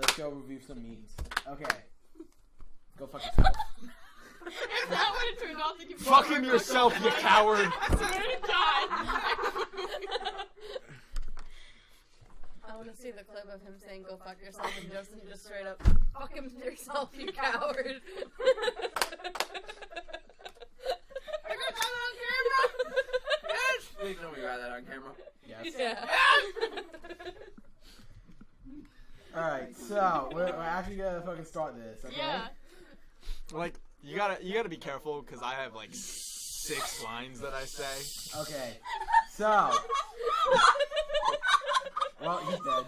let's go review some memes. Okay. Go fuck yourself. Is that what it turned out to be? Fuck him yourself, you coward! I swear to God. I want to see the clip of him saying "Go fuck yourself" and Justin just straight up "Fuck him yourself, you coward." I got that on camera. Yes. Please tell me you got that on camera. Yes. Yeah. Alright, so we're actually gonna fucking start this, okay? Yeah. Like, you gotta be careful, because I have, like, 6 lines that I say. Okay. So. Well, he's dead.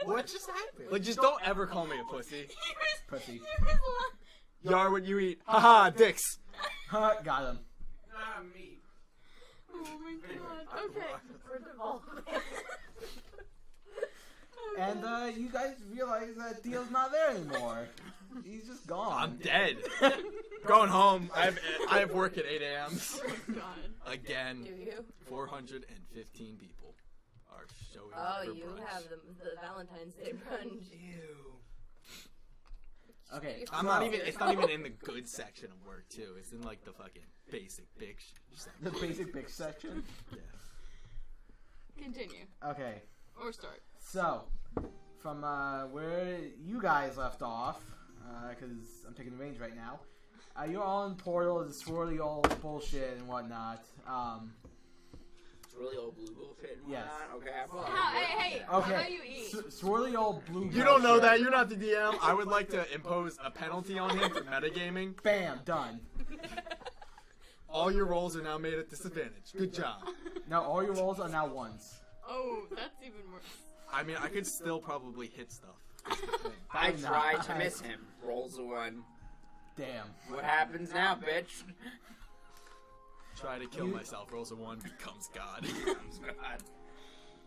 What just happened? Like, just don't ever call me a pussy. Pussy. You are what you eat. Haha, dicks. Got him. Not me. Oh my God. Okay. First of all, And you guys realize that Theo's not there anymore. He's just gone. I'm dead. Going home. I have work at 8 a.m. Oh God. Again. do you? 415 people are showing Oh, up for you brunch. have the Valentine's Day brunch. Ew. Okay. I'm not even. It's not even in the good section of work too. It's in like the fucking basic bitch section. The basic bitch section. Yeah. Continue. Okay. Or start. So, from where you guys left off, because I'm taking the reins right now, you're all in Portal, the swirly old bullshit and whatnot. It's really old blue bullshit. And Yes. whatnot. Okay. I follow Hey, you. how Okay. about you eat? Swirly old blue You don't know bullshit. that. You're not the DM. I would like to impose a penalty on him for metagaming. Bam, done. All your rolls are now made at disadvantage. Good job. Now all your rolls are now ones. Oh, that's even worse. I mean, I could still probably hit stuff. I Nice. tried to miss him. Rolls a 1. Damn. What happens now, bitch? Try to kill myself. Rolls a 1, becomes God. God.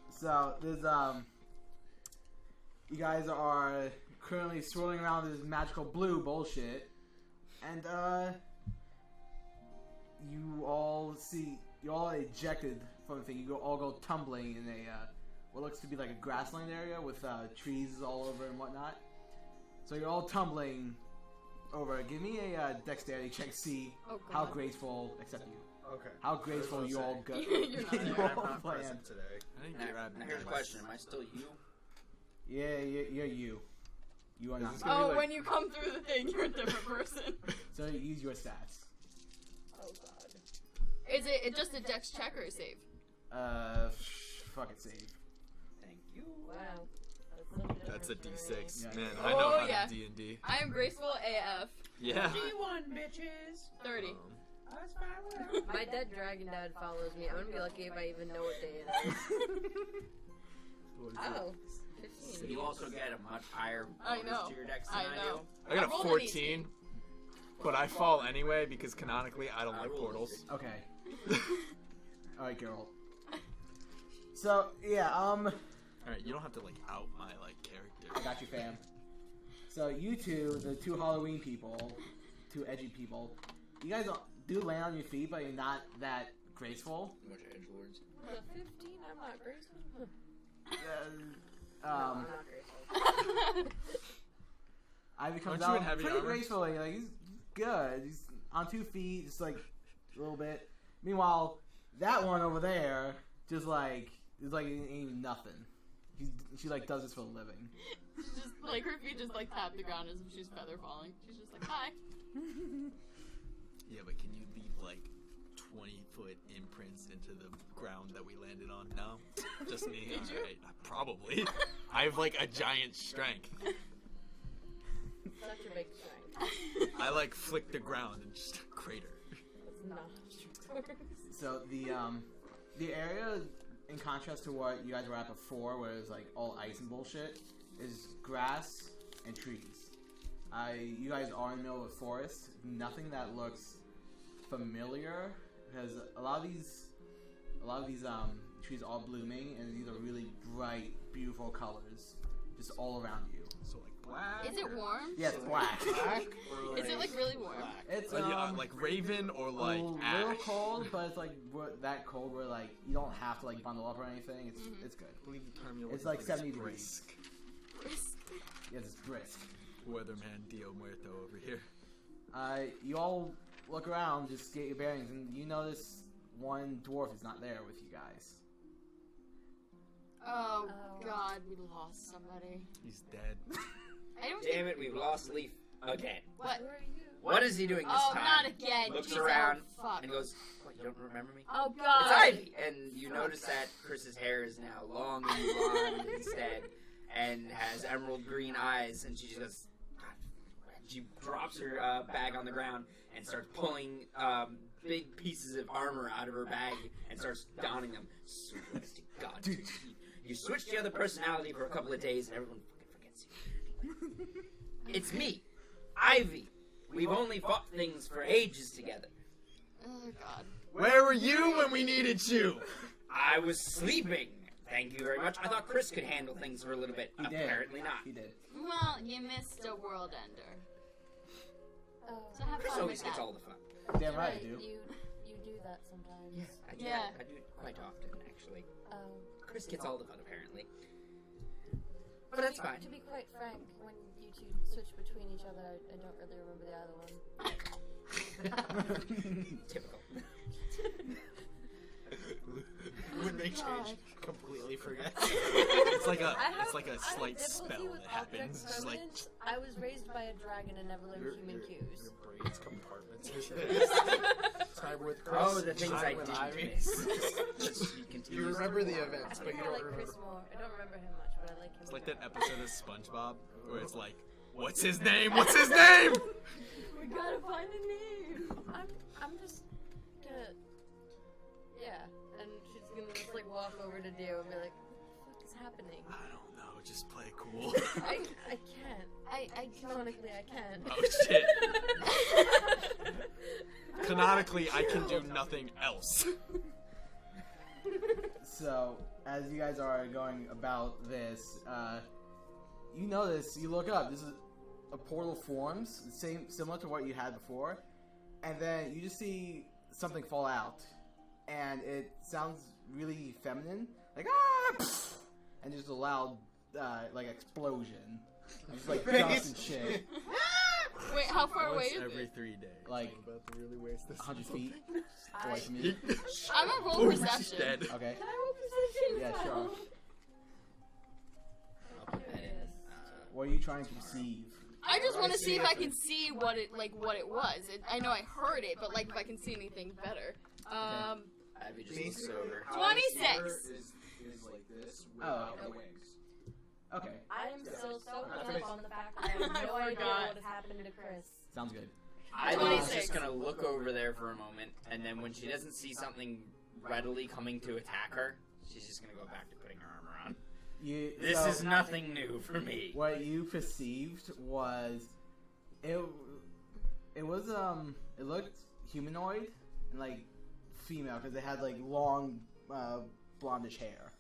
So there's you guys are currently swirling around this magical blue bullshit, and you're all ejected from the thing. You all go tumbling in a what looks to be like a grassland area with trees all over and whatnot. So you're all tumbling over. Give me a dexterity check to see Oh, how God. graceful, except you, Okay. how graceful you all go. You're not. you I'm all not plan. present today. I didn't grab Now here's a question. Am I still you? Yeah, you're you. You are Is not. this gonna be Oh, like- when you come through the thing, you're a different person. So use your stats. Oh God. Is it just a dex check or a save? Fuck it, save. Thank you. Wow. That's a D6. Yeah. Man, I know Oh, how yeah. to D&D. I am graceful AF. Yeah. G1, bitches. 30. That's fine. My dead dragon dad follows me. I'm gonna be lucky if I even know what day it is. What is it? Oh, 15. You also get a much higher I bonus know. to your dex than I I know. do. I got I a rolled an 14, but I fall anyway because canonically I don't I like rolled a portals. Okay. Alright, Geralt. So, yeah, Alright, you don't have to like out my like character. I got you, fam. So, you two, the two Halloween people, two edgy people, you guys do land on your feet, but you're not that graceful. Bunch of edgelords. The 15, I'm not graceful. Um, I'm not graceful. Ivy comes Aren't you in out heavy pretty armor? gracefully. Like, he's good. He's on 2 feet, just like a little bit. Meanwhile, that one over there, just like, is like ain't nothing. She like does this for a living. She's just like her feet just like tap the ground as if she's feather falling. She's just like, hi. Yeah, but can you leave like 20-foot imprints into the ground that we landed on? No, just me. Did you? Alright, probably. I have like a giant strength. Such a big strength. I like flick the ground and just crater. That's not how it works. So the area, in contrast to what you guys were at before, where it was like all ice and bullshit, is grass and trees. You guys are in the middle of a forest. Nothing that looks familiar, because a lot of these trees are blooming, and these are really bright, beautiful colors, just all around you. So like black. Is it warm? Yeah, it's black. Black? Or Is it like really warm? black? It's Yeah, like raven or like a little ash. cold, but it's like that cold where like you don't have to like bundle up or anything. It's good. I believe the term you're It's looking like for is 70 degrees. brisk. Yes, it's brisk. Weatherman Dio Muerto over here. You all look around, just get your bearings, and you notice one dwarf is not there with you guys. Oh God, we lost somebody. He's dead. I don't Damn it, we've lost Leaf again. What? Who are you? What is he doing this Oh, time? not again. Looks Jeez, around oh, fuck. and goes, "What? You don't remember me?" Oh God. It's Ivy, and you notice that Chris's hair is now long and blonde instead, and has emerald green eyes, and she just goes. She drops her bag on the ground and starts pulling big pieces of armor out of her bag and starts donning them. Swear to God, dude. You switch the other personality for a couple of days and everyone fucking forgets you. It's me, Ivy. We've only fought things for ages together. Oh God. Where were you when we needed you? I was sleeping. Thank you very much. I thought Chris could handle things for a little bit. He did. Apparently not. He did. Well, you missed a world ender. Oh. So have Chris fun always with gets that. all the fun. Damn right, I do. You do that sometimes. I do, Yeah. I do it quite often, actually. Oh. Chris gets all the fun, apparently. But that's fine. To be quite frank, when you two switch between each other, I don't really remember the other one. Typical. When they God. change, completely forget. It's like a slight difficulty spell with that happens. object Just like permanence. I was raised by a dragon and never learned human cues. Your brain's compartments. Time with Chris. Oh, the things time I with didn't Ivy. miss. You remember the I events, but think you I don't like remember. Chris more. I don't remember him much, but I like him. it's like more. that episode of SpongeBob where it's like, "What's his name? What's his name?" We gotta find a name. I'm just gonna. Yeah, and she's gonna just like walk over to Dio and be like, "What the fuck is happening?" I don't know. Just play cool. I can't. Canonically, I can. Oh shit. Canonically, I can do nothing else. So, as you guys are going about this, you notice, you look up, this is a portal forms, similar to what you had before, and then you just see something fall out, and it sounds really feminine, like, ah, pfft, and just a loud, like, explosion. It's like dust and shit, Wait, how far away Once is every it? 3 days. like, I'm about to really waste this. 100 feet away from you. I'm a roll Oh, he's perception. dead. Okay, Can I roll perception? yeah, sure. I'll put that in. What are you trying to perceive? I just want to see if I can see what it was. I know I heard it, but like if I can see anything better. Ivy just looks over. 26. Is like this Oh, without okay. wings. Okay, I am still so hung That's up on the fact that I have I no idea forgot. what has happened to Chris. sounds good. Ivy's 26. just gonna look over there for a moment, and then when she doesn't see something readily coming to attack her, she's just gonna go back to putting her armor on. This So- is nothing new for me. What you perceived was it was it looked humanoid and like female because it had like long blondish hair,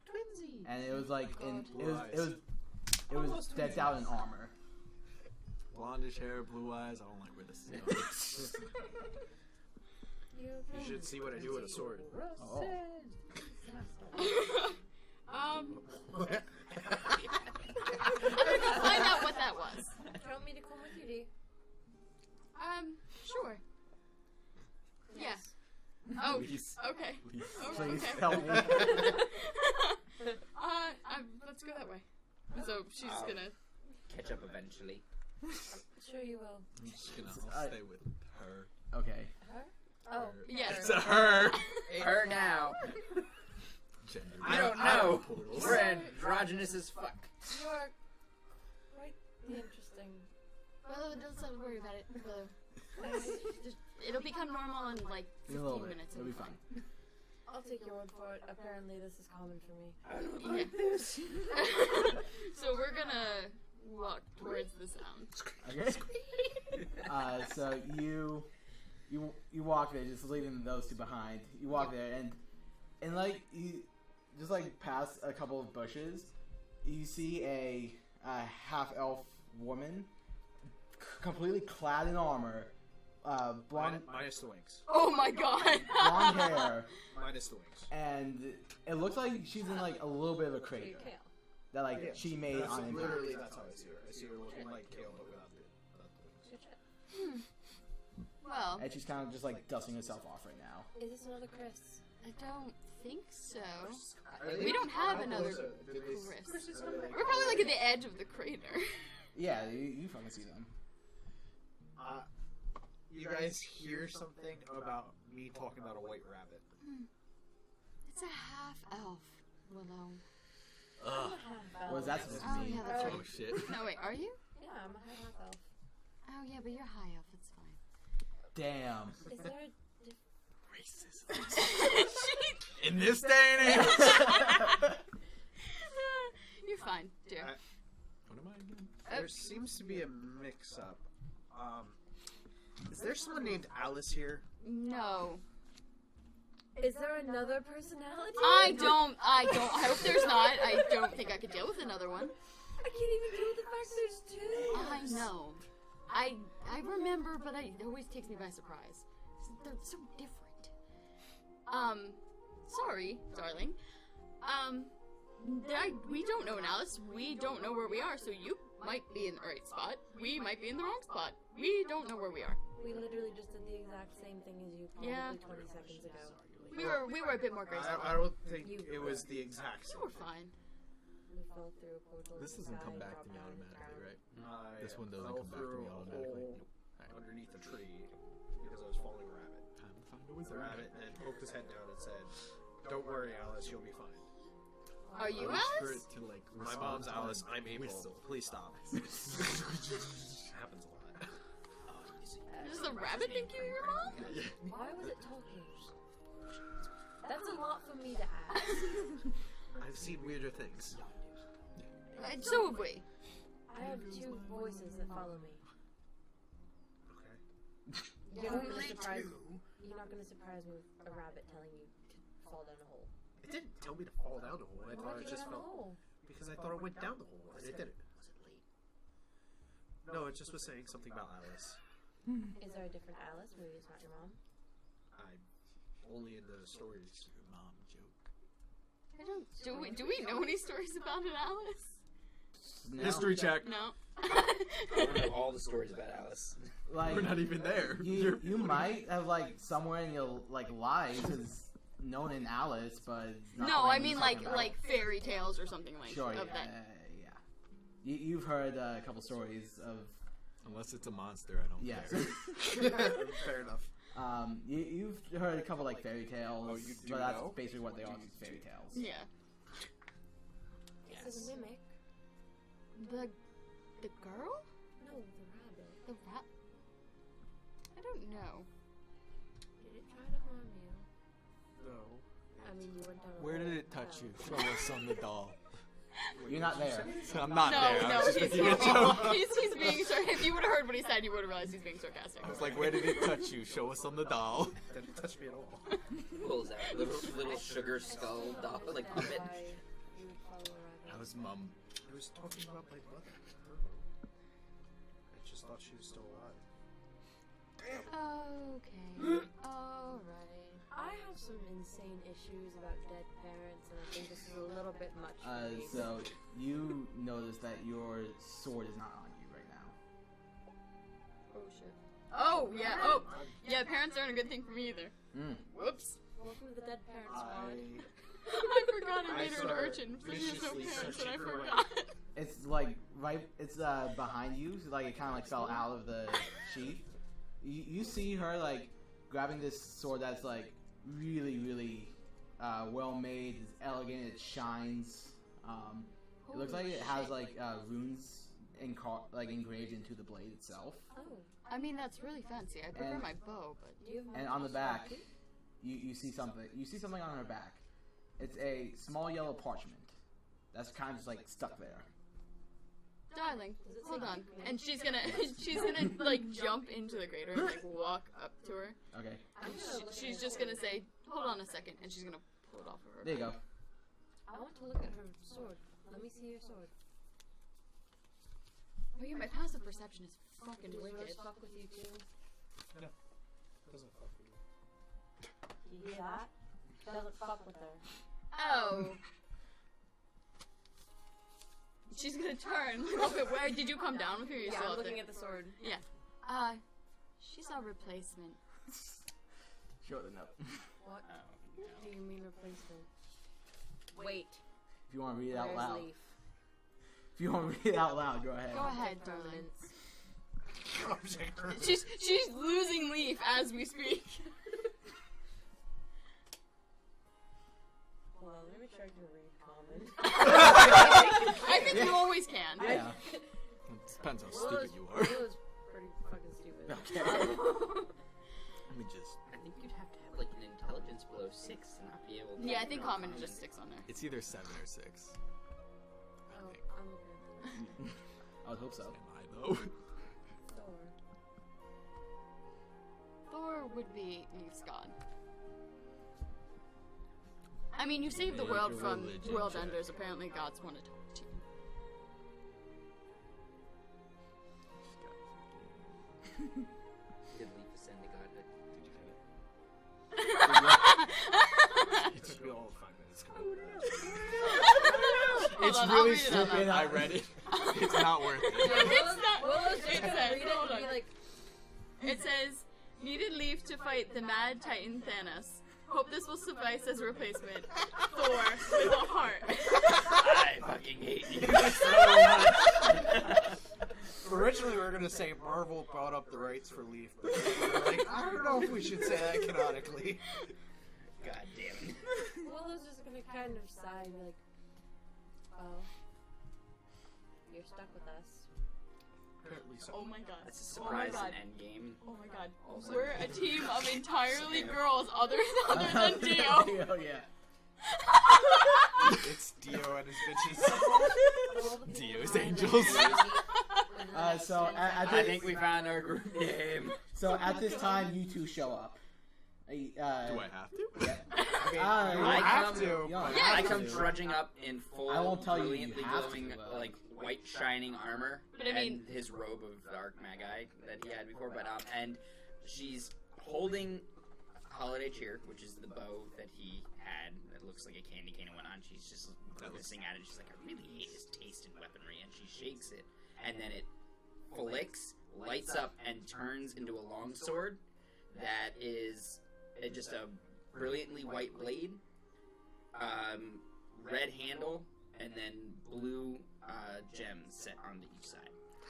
Twinsy. and it was like it Blue was decked out in armor. Blondish hair, blue eyes. I don't like where this is going. You should see what I do with a sword. Oh. I'm gonna go find out what that was. Do you want me to come with you, Dee? Sure. Yeah. Oh, Please. okay. Please. Oh, Please okay. help me. Let's go that way. So she's gonna. Catch up eventually. Sure you will. I'm just gonna I- stay with her. Okay. Her? Oh. Yes. It's a her. Her now. Gender. I don't I know. portals. We're androgynous as fuck. You are quite interesting. Well, don't worry about it. It'll become normal in like A little 15 bit. minutes. It'll be fine. I'll take your word for it. Apparently this is common for me. I don't Yeah. like this. So we're gonna walk towards the sound. Okay. So you walk there, just leaving those two behind. You walk there, and like you just like past a couple of bushes, you see a half elf woman, completely clad in armor, blonde Minus the wings. Oh my god! blonde hair, Minus the wings. and it looks like she's in like a little bit of a crater. that like she made That's on impact. literally that's how I see her. I see her looking like Kale, but without the. Well, And she's kind of just like dusting herself off right now. Is this another Chris? I don't think so. Are they- We don't have how another close are- did they- Chris. are they, like, We're probably like at the edge of the crater. Yeah, you fucking see them. You guys hear something about me talking about a white rabbit? It's a half elf, Willow. Ugh. What is that supposed to Oh mean? yeah, that's Oh right. shit. No wait, are you? Yeah, I'm a half elf. Oh yeah, but you're high elf. It's fine. Damn. Is there a Racist. In this day and age. You're fine, dear. What am I again? There seems to be a mix-up. Is there someone named Alice here? No. Is there another personality? I hope there's not. I don't think I could deal with another one. I can't even deal with the fact there's two. I know. I remember, but it always takes me by surprise. They're so different. Sorry, darling. We don't know Alice. We don't know where we are, so you might be in the right spot. We might be in the wrong spot. We don't know where we are. We literally just did the exact same thing as you probably Yeah. 20 seconds ago. We were a bit more graceful. I don't think it was the exact You same. were fine. We fell through a portal. This doesn't come back to me automatically, right? I This one doesn't fell come back to through me a automatically. hole underneath a tree because I was following a rabbit. Time to find a The wizard. rabbit then poked his head down and said, "Don't worry, Alice, you'll be fine." Are you I wish for Alice? it to like My respond mom's to Alice. my I'm April. whistle. Please stop. Happens a lot. Does the rabbit think you're your mom? Why was it talking? That's a lot for me to ask. I've seen weirder things. So have we. I have two voices that follow me. Okay. You're not gonna surprise me. You're not gonna surprise me with a rabbit telling you to fall down a hole. It didn't tell me to fall down the hole. I thought Why'd it you just go down fell a hole? because I thought it went down the hole, and it didn't. No, it just was saying something about Alice. Is there a different Alice? Maybe it's not your mom. I'm only in the stories. Your mom joke. I don't. Do we know any stories about an Alice? No. History check. No. I know all the stories about Alice. Like We're not even there. you might have like somewhere in your like lives is known in Alice, but it's not No, the I one mean you're like talking about. fairy tales or something like Sure, yeah, of that. yeah. You've heard a couple stories of Unless it's a monster, I don't yeah. care. Fair enough. You've heard a couple like fairy tales, Oh, you do but that's know? basically what they are. Is fairy tales. Yeah. This is a mimic. The girl? No, the rabbit. The rat? I don't know. Did it try to harm you? No. I mean, you went down a Where hole. did it touch you? Show us on the doll. You're not there. I'm not there. I No, was just he's, making a joke. he's being sarcastic. If you would have heard what he said, you would have realized he's being sarcastic. I was like, where did it touch you? Show us on the doll. It didn't touch me at all. What was that? Little sugar skull doll, like puppet. Why you would follow a rabbit. How's mom? I was talking about my mother. I just thought she was still alive. Okay. Alright. I have some insane issues about dead parents, and I think this is a little bit much for me. So you notice that your sword is not on you right now. Oh shit. Oh, yeah. Oh, yeah, parents aren't a good thing for me either. Whoops. Welcome to the dead parents squad. I forgot I I made her an started urchin, so she has no viciously parents, and I searching for forgot. It's like right. It's behind you. So like it kind of like fell out of the sheath. You see her like grabbing this sword that's like really well made. It's elegant. It shines. It looks like it has like runes engraved into the blade itself. Oh, I mean, that's really fancy. I prefer And- my bow, but... do you have And on the back, you see something. You see something on her back. It's a small yellow parchment that's kind of just like stuck there. Darling, hold on. And she's gonna like jump into the crater and like walk up to her. Okay, And she's just gonna say, hold on a second, and she's gonna pull it off of her. there you go. I want to look at her sword. Let me see your sword. Oh yeah, my passive perception is fucking Does yours wicked. fuck with you too? Doesn't fuck with you. You hear that? Doesn't fuck with her. Oh. she's gonna turn. Okay, where did you come down with her? You're Yeah, still I'm up looking there? at the sword. She's our replacement. Show the note. What do you mean replacement? Wait. If you want to read it out Where's loud. Leaf? If you want to read it out loud, go ahead. Go ahead, darling. Permanence. She's losing Leaf as we speak. Hold on, let me try to read common. I think you always can. Yeah. It depends how stupid you are. Willow's pretty fucking stupid. Okay. Let me just. I think you'd have to have like an intelligence below 6 to not be able to. Yeah, I think common just sticks on there. It's either 7 or 6. I Oh, think. I'm looking I would hope so. Am I though? at Thor. Thor would be Leaf's god. I mean, you saved the Make world a from religion world check. enders. Apparently, gods want to talk to you. Did Leaf ascend to godhood? It took me all 5 minutes. Hold It's on, really I'll read it out stupid. loud. I read it. It's not worth it. It's not. Willow's just gonna says, read it hold and be on. like, It says, needed Leaf to fight the mad titan Thanos. Hope this will suffice as a replacement. Thor with a heart. I fucking hate you so much. Originally, we were gonna say Marvel bought up the rights for Leaf, but we were like, I don't know if we should say that canonically. God damn it. Willow's just gonna kind of sigh and be like, oh, you're stuck with us. Apparently so. Oh my god. That's a Oh my surprise god. in Endgame. Oh my god. Also- We're a team of entirely girls other than Dio. Oh, yeah. It's Dio and his bitches. Dio's angels. So at I this, think we found our group name. so at this time, you two show up. Do I have to? Okay, I you I have come- to. Yeah. but- I come trudging up in full, I won't tell you you brilliantly have to, glowing, but- like white shining armor, But I mean- and his robe of dark magi that he had before. But and she's holding holiday cheer, which is the bow that he had that looks like a candy cane and whatnot. She's just grimacing at it. She's like, I really hate his taste in weaponry, and she shakes it, and then it flicks, lights up, and turns into a longsword that is just a brilliantly white blade, red handle, and then blue gems set onto each side.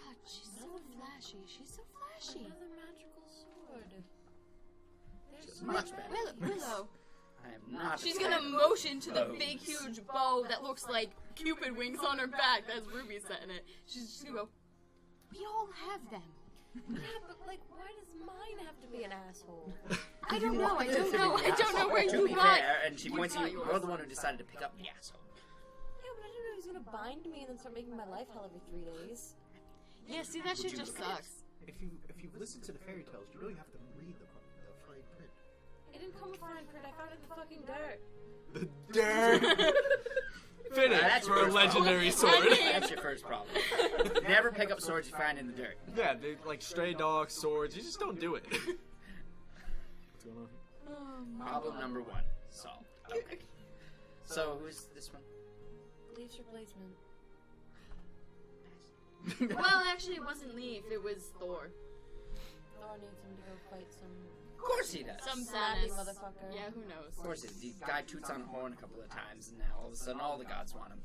God, she's so flashy. She's so flashy. Another magical sword. There's Much better. Willow. I am not. She's a gonna fan. motion to the bows. big, huge bow that looks like Cupid wings on her back. That's Ruby setting it. She's just gonna go, we all have them. Yeah, but like, why does mine have to be an asshole? I don't know. I don't know. I don't know where To you be got. fair, and she you points at got you. yours. You're the one who decided to pick up the asshole. Yeah, but I didn't know he was gonna bind me and then start making my life hell every 3 days. Yeah, see, that shit just sucks. If you listen to the fairy tales, you really have to read the fine print. It didn't come with fine print. I found it in the fucking dirt. The dirt. Finish That's for a your legendary problem. sword. That's your first problem. Never pick up swords you find in the dirt. Yeah, they like stray dogs, swords. You just don't do it. What's going on? Problem number 1 solved. Okay. So who's this one? Leaf's replacement. Well, actually, it wasn't Leaf. It was Thor. Thor needs him to go fight some Of course he does. Some snappy Thanos. motherfucker. Yeah, who knows? Of course, the guy toots on a horn a couple of times, and now all of a sudden all the gods want him.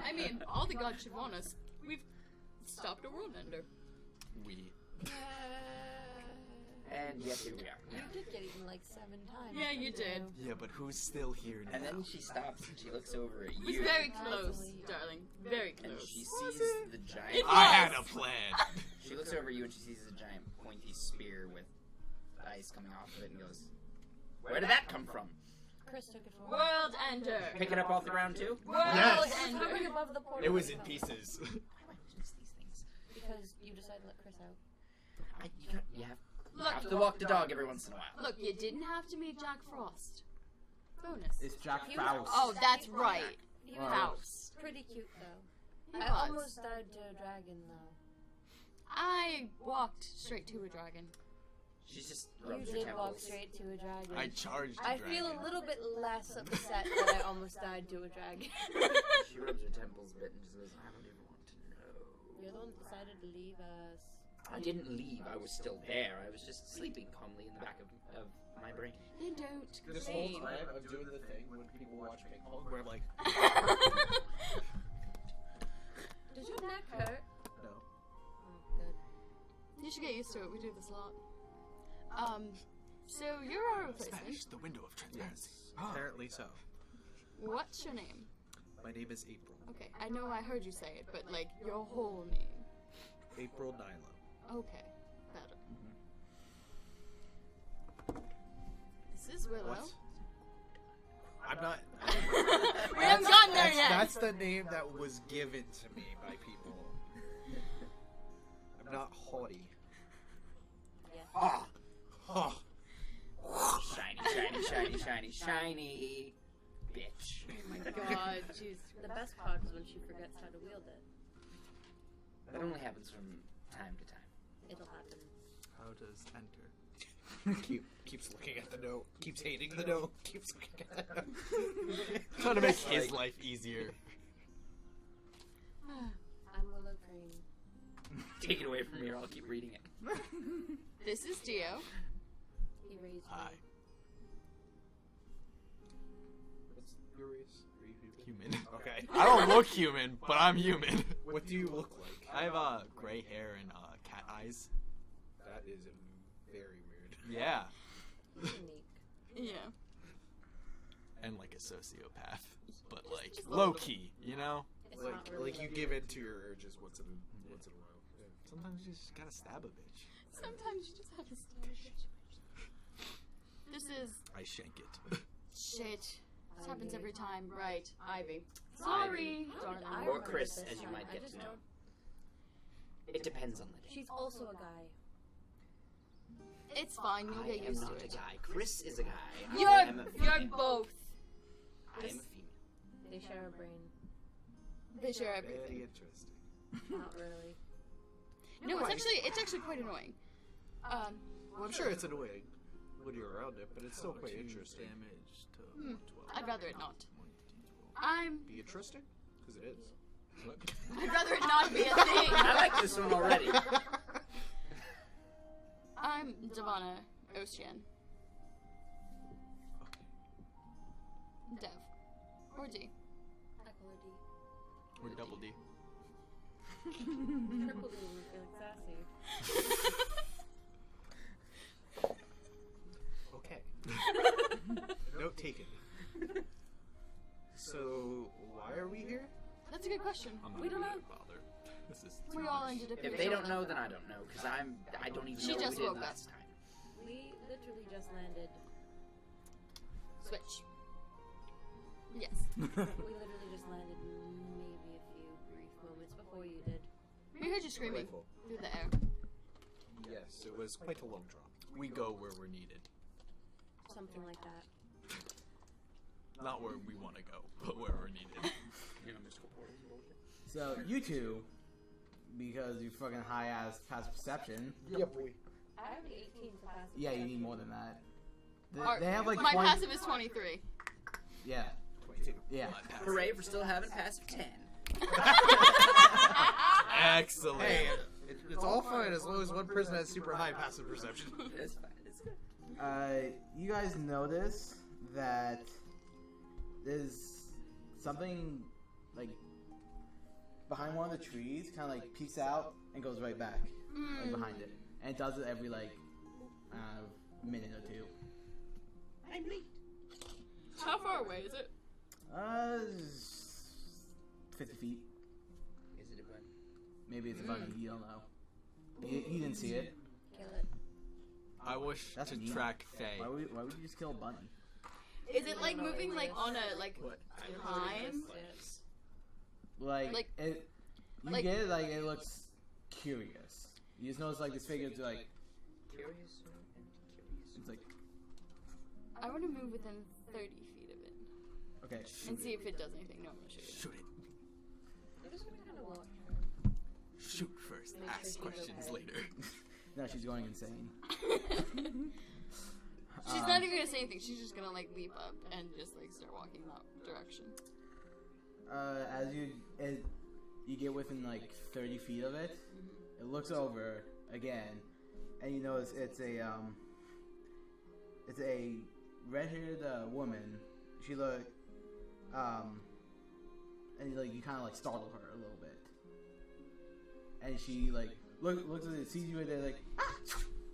I mean, all the gods should want us. We've stopped a world ender. We. And yet here we are. You did get eaten like 7 times. Yeah, you did. Yeah, but who's still here now? And then she stops and she looks over at It was you, very close, darling. Very and close. she sees the giant. It I had was. a plan. She looks over at you and she sees the giant pointy spear with ice coming off of it and goes, "Where did that come from? Chris took it from me. World ender. Pick it up off the ground too?" World Yes. It's hovering ender. above the portal. It was in itself. pieces. Why would I witness these things? Because you decided to let Chris out. You have to walk the dog every once in a while. Look, you didn't have to meet Jack Frost. Bonus. It's Jacque He was- Faust. Oh, that's right. He Wow. was Faust. pretty cute though. He I was. almost died to a dragon though. I walked straight to a dragon. She's just You rubs her did walk temples. straight to a dragon. I charged the I dragon. feel a little bit less upset that I almost died to a dragon. She rubs her temples a bit and just goes, I don't even want to know. You're the one that decided to leave us. I didn't leave. I was still there. I was just sleeping calmly in the back of my brain. They don't. This whole time, I'm doing the thing when people watch ping pong where I'm like, Does your neck hurt? no. Oh, good. You should get used to it. We do this a lot. So you're our replacement. Spanish, the window of transparency. Apparently so. What's your name? My name is April. Okay, I know I heard you say it, but like your whole name. April Nilo. Okay, better. This is Willow. What? I'm not. We haven't gotten there yet. That's the name that was given to me by people. I'm not haughty. Yeah. Ah! Ah! Shiny. Bitch. Oh my god, jeez. The best part is when she forgets how to wield it. That only happens from time to time. It'll happen. How does enter? Keeps looking at the note. Keeps hating the note. Keeps looking at the note. Trying to make his life easier. I'm Willow Green. Take it away from me or I'll keep reading it. This is Dio. He raised me. Hi. What's your race? Are you Human. Okay. I don't look human, but I'm human. What do you look like? I have gray hair and cat eyes. That is very weird. Yeah. Unique. Yeah. And like a sociopath, but like low key, you know. It's not really Like you give in to your urges once in a while. Yeah. Sometimes you just gotta stab a bitch. Sometimes you just have to stage. This is I shank it. shit. This happens every time. Right, Ivy. Sorry. Darn, I Or remember Chris, this as you time. might I get just to know. don't- It depends on the day. She's also a guy. It's fine. You'll I get am used to not a it. guy. Chris is a guy. I am a You're female. both. I am a female. They share a brain. They share Very everything. interesting. Not really. No, it's actually quite annoying. Well, I'm sure it's annoying when you're around it, but it's still quite interesting. Damage to 12. I'd rather it not. I'm. Be interesting? Because it is. I'd rather it not be a I thing. like this one already. I'm Devana Ocean. Dev. Or D. I call her D. Or double D. Triple D when feeling sassy. Okay. Note taken. So, why are we here? That's a good question. I'm not We don't gonna know. bother. This is We too all much. ended up here. If they don't know, then I don't know, because I don't even She know what just we did woke up. last time. We literally just landed. Switch. Yes. We literally just landed maybe a few brief moments before you did. We heard you screaming Delightful. through the air. Yes, it was quite a long drop. We go where we're needed. Something like that. Not where we want to go, but where we're needed. You know, mystical portals and bullshit. So you two, because you fucking high ass passive perception. Yeah, boy. I have an 18 for passive. Yeah, you need more than that. Our- They have like my 20. passive is 23. Yeah, 22. yeah. Hooray for still having passive 10. Excellent. Hey, it's all fine as long as one person has super high passive perception. That's fine. It's good. You guys notice that there's something like behind one of the trees, kind of like peeks out and goes right back, like behind it, and it does it every like minute or two. I'm late. How far away is it? 50 feet. Is it a bunny? Maybe it's a bunny. You don't know. You didn't see it. Kill it. I wish That's to what you- track Faye. Why would you just kill a bunny? Is it like moving like on a like What? time? Yes. Like it. You like- get it. Like it looks curious. You just notice like this figure's like Curious and curious. it's like I want to move within 30 feet of it okay. and see if it does anything. No, I'm gonna shoot it. Shoot it. I'm just gonna kind of watch Shoot first. Make sure Ask she's questions okay. later. No, she's going insane. She's not even gonna say anything. She's just gonna like leap up and just like start walking in that direction. As you get within like 30 feet of it, it looks over again, and you notice it's a red-haired woman. She look and like you kind of like startle her a little bit, and she like looks at it, sees you, and then like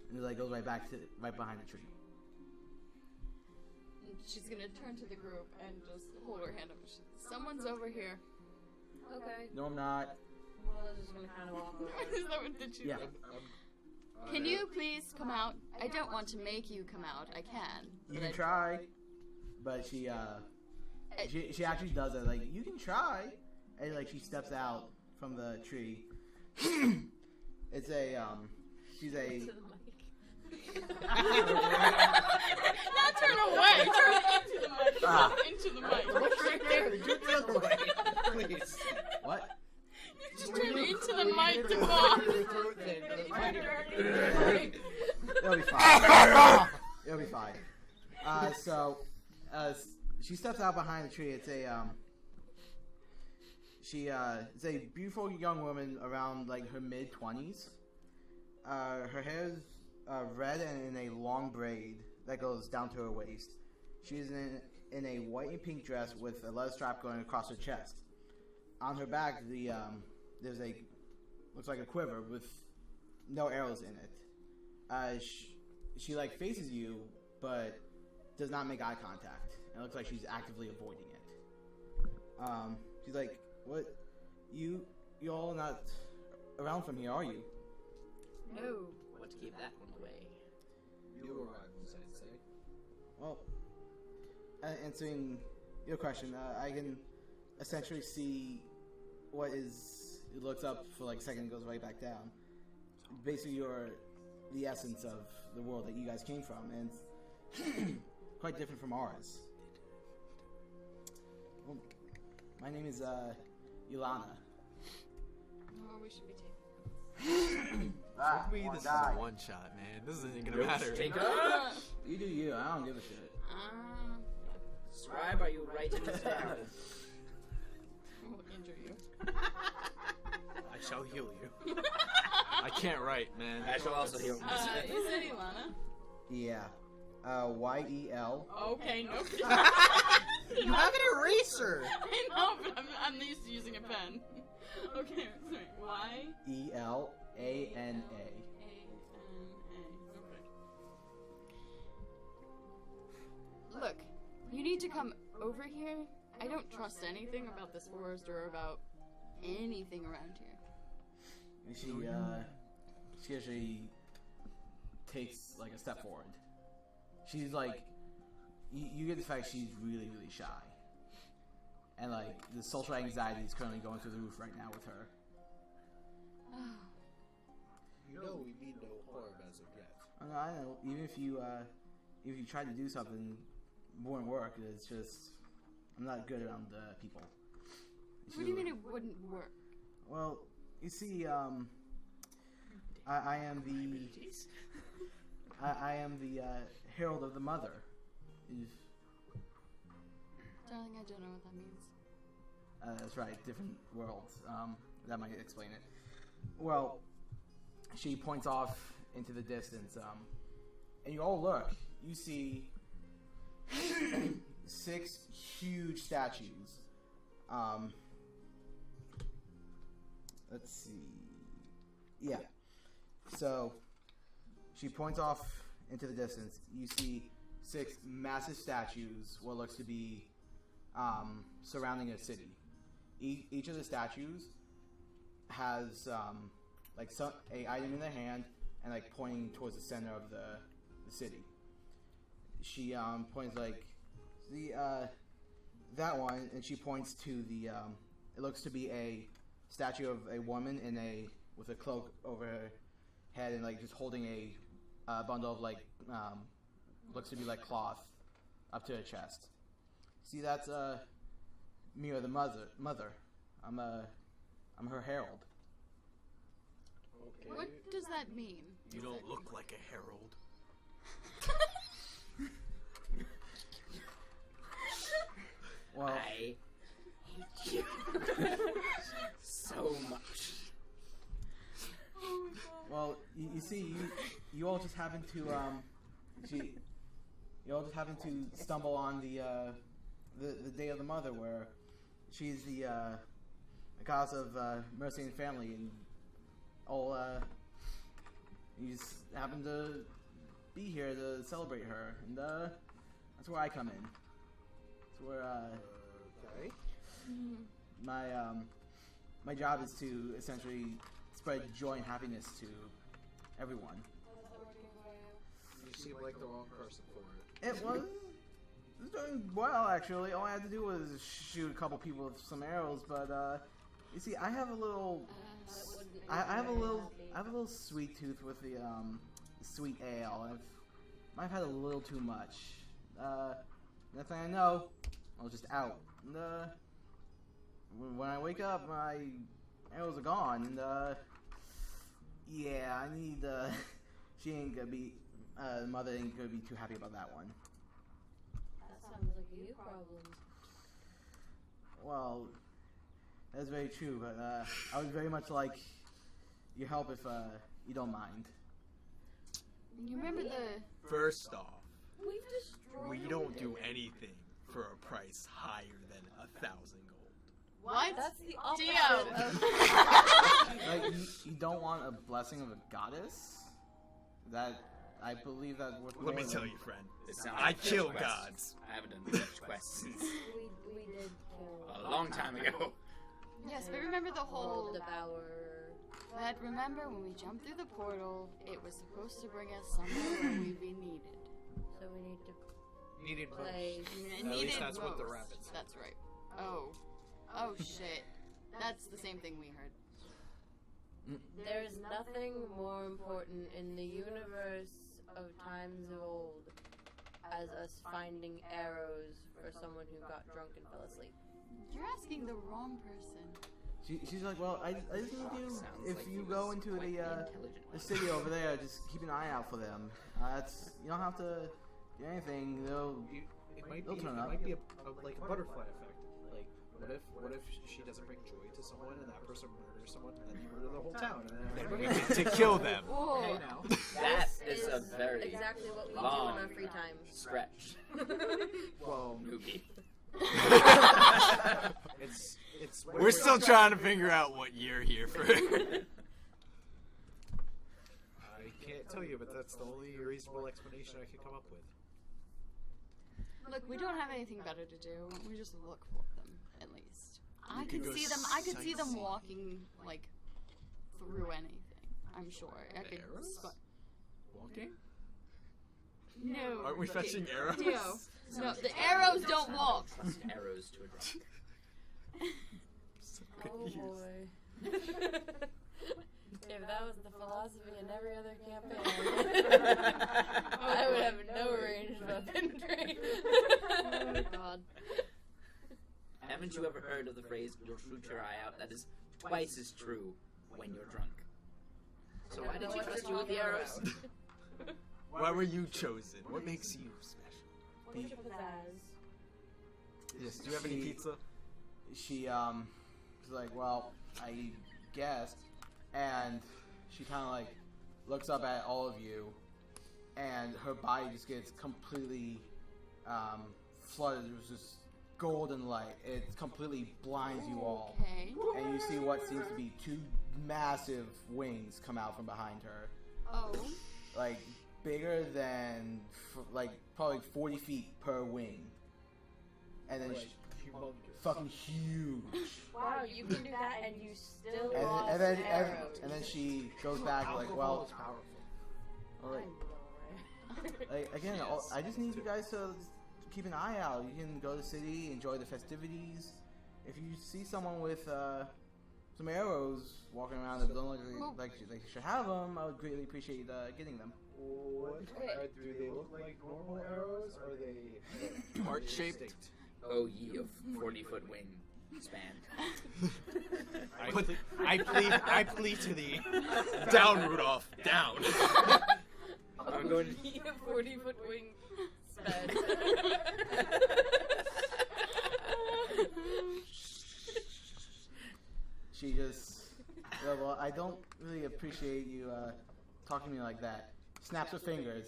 and it like goes right behind the tree. She's gonna turn to the group and just hold her hand up. Someone's over here. Okay. No, I'm not. Well, I'm just gonna kind of walk over. Is that what did you? Yeah. Can you please come out? I don't want to make you come out. I can. You but can try, but she actually does it. Like, you can try, and like she steps out from the tree. It's a she's a. To the mic. Not turn away. Turn into the mic. Into the mic. What's right there? Get the other way, please. What? Just turn into the mic to walk. It'll be fine. It'll be fine. So, she steps out behind the tree. It's a it's a beautiful young woman around like her mid-20s. Her hair is red and in a long braid that goes down to her waist. She's in a white and pink dress with a leather strap going across her chest. On her back, there's a looks like a quiver with no arrows in it. She like faces you, but does not make eye contact. It looks like she's actively avoiding it. She's like, "What? You all not around from here, are you?" No. Let's keep that one away. New arrivals, I'd say. Well, answering your question, I can essentially see what is. It looks up for like a second, and goes right back down. Basically, you're the essence of the world that you guys came from, and it's quite different from ours. Well, my name is Ilana. Oh, we should be taking. This is a one shot, man. This isn't gonna matter. Take up. You do you. I don't give a shit. Scribe, are you writing this down? We'll injure you. I shall heal you. I can't write, man. I shall also heal You said Ilana? Yeah. YEL. Okay, no. You have an eraser! I know, but I'm used to using a pen. Okay, sorry. ELANA. A-N-A. Okay. Look, you need to come over here. I don't trust anything about this forest or about anything around here. And she actually takes like a step forward. She's like, you get the fact she's really, really shy. And like, the social anxiety is currently going through the roof right now with her. You know we mean no harm as of yet. I know. Even if you try to do something, it wouldn't work. It's just, I'm not good around people. What do you mean it wouldn't work? Well, you see, I am the herald of the mother. Darling, I don't know what that means. That's right, different worlds. That might explain it. Well, she points off into the distance, and you all look. You see 6 huge statues. Let's see. Yeah. So she points off into the distance. You see 6 massive statues, what looks to be surrounding a city. Each of the statues has like a item in their hand and like pointing towards the center of the city. She points like that one, and she points to the it looks to be a statue of a woman with a cloak over her head and like just holding a bundle of like looks to be like cloth up to her chest. See, that's Mira the mother. I'm her herald. Okay. What does that mean? You don't look like a herald. Well, I hate you so much. well, you see, you all just happen to you all just happen to stumble on the Day of the Mother, where she's the goddess of mercy and family, and all you just happen to be here to celebrate her, and that's where I come in. That's where Okay. my job is to essentially spread joy and happiness to everyone. You seem like the wrong person for it. It was doing well, actually. All I had to do was shoot a couple people with some arrows, but you see, I have a little, I have a little sweet tooth with the sweet ale. I've had a little too much. Next thing I know, I was just out. And, when I wake up, my arrows are gone, and yeah, I need. She ain't gonna be. The mother ain't gonna be too happy about that one. That sounds like a you problem. Well, that's very true, but I would very much like your help if you don't mind. You remember the... First off, We've destroyed we don't do anything for a price higher than 1,000 gold. What? That's the opposite Dio. of... Like, you don't want a blessing of a goddess? That, I believe that worth Let me more tell than- you, friend. It sounds I like kill fetch quests. gods. I haven't done fetch quests since we did kill a long time ago. Yes, but remember the whole... devourer. But remember when we jumped through the portal, it was supposed to bring us somewhere where we'd be needed. So we need to Needed votes. play. It At least needed that's what the votes. rabbit said. That's right. Oh. Oh shit. That's the same thing we heard. There's nothing more important in the universe of times of old as us finding arrows for someone who got drunk and fell asleep. You're asking the wrong person. She's like, well, I just need you, Sounds if like you he go was into quite the intelligent. city over there, just keep an eye out for them. You don't have to do anything. It might They'll be. turn It up. might be like a butterfly effect. Like, what if she doesn't bring joy to someone, and that person murders someone, and then they murder the whole town, and then Then we everybody get to kill them. Whoa. Hey now. That This is a very exactly what we do long in our free time. stretch. Well, Movie. it's. We're still trying to figure out what you're here for. I can't tell you, but that's the only reasonable explanation I can come up with. Look, we don't have anything better to do. We just look for them, at least. I could can go see them. I could see them sightseeing. walking like through anything. I'm sure. I The could. arrows? Walking? No. Aren't we fetching arrows? Dio. No, the arrows don't walk. Trust arrows to a drunk. So Oh confused. boy. If that was the philosophy in every other campaign, I would have no ranged weaponry. Oh god. Haven't you ever heard of the phrase, you'll shoot your eye out? That is twice as true when you're drunk. So why did you trust you with the arrows? Why were you chosen? What makes you special? What's your pizzazz? Yes, Do you have any pizza? She's like, well, I guess, and she kind of like looks up at all of you, and her body just gets completely flooded with just golden light. It completely blinds you all, Okay. and you see what seems to be two massive wings come out from behind her, Oh. like bigger than like probably 40 feet per wing, and then Like, humongous. fucking huge. Wow, you can do that and you still And, lost and then arrows. and then she goes back like, Alcohol well, is powerful. like again, I just need you guys to keep an eye out. You can go to the city, enjoy the festivities. If you see someone with some arrows walking around that don't look like you should have them, I would greatly appreciate getting them. What? Do they look like normal arrows, or are they Heart-shaped? Oh, ye of 40-foot wing. span. I plead to thee. Down, Rudolph. Down. I'm going to Need a 40-foot wing span. She just, well, I don't really appreciate you talking to me like that. Snaps her fingers.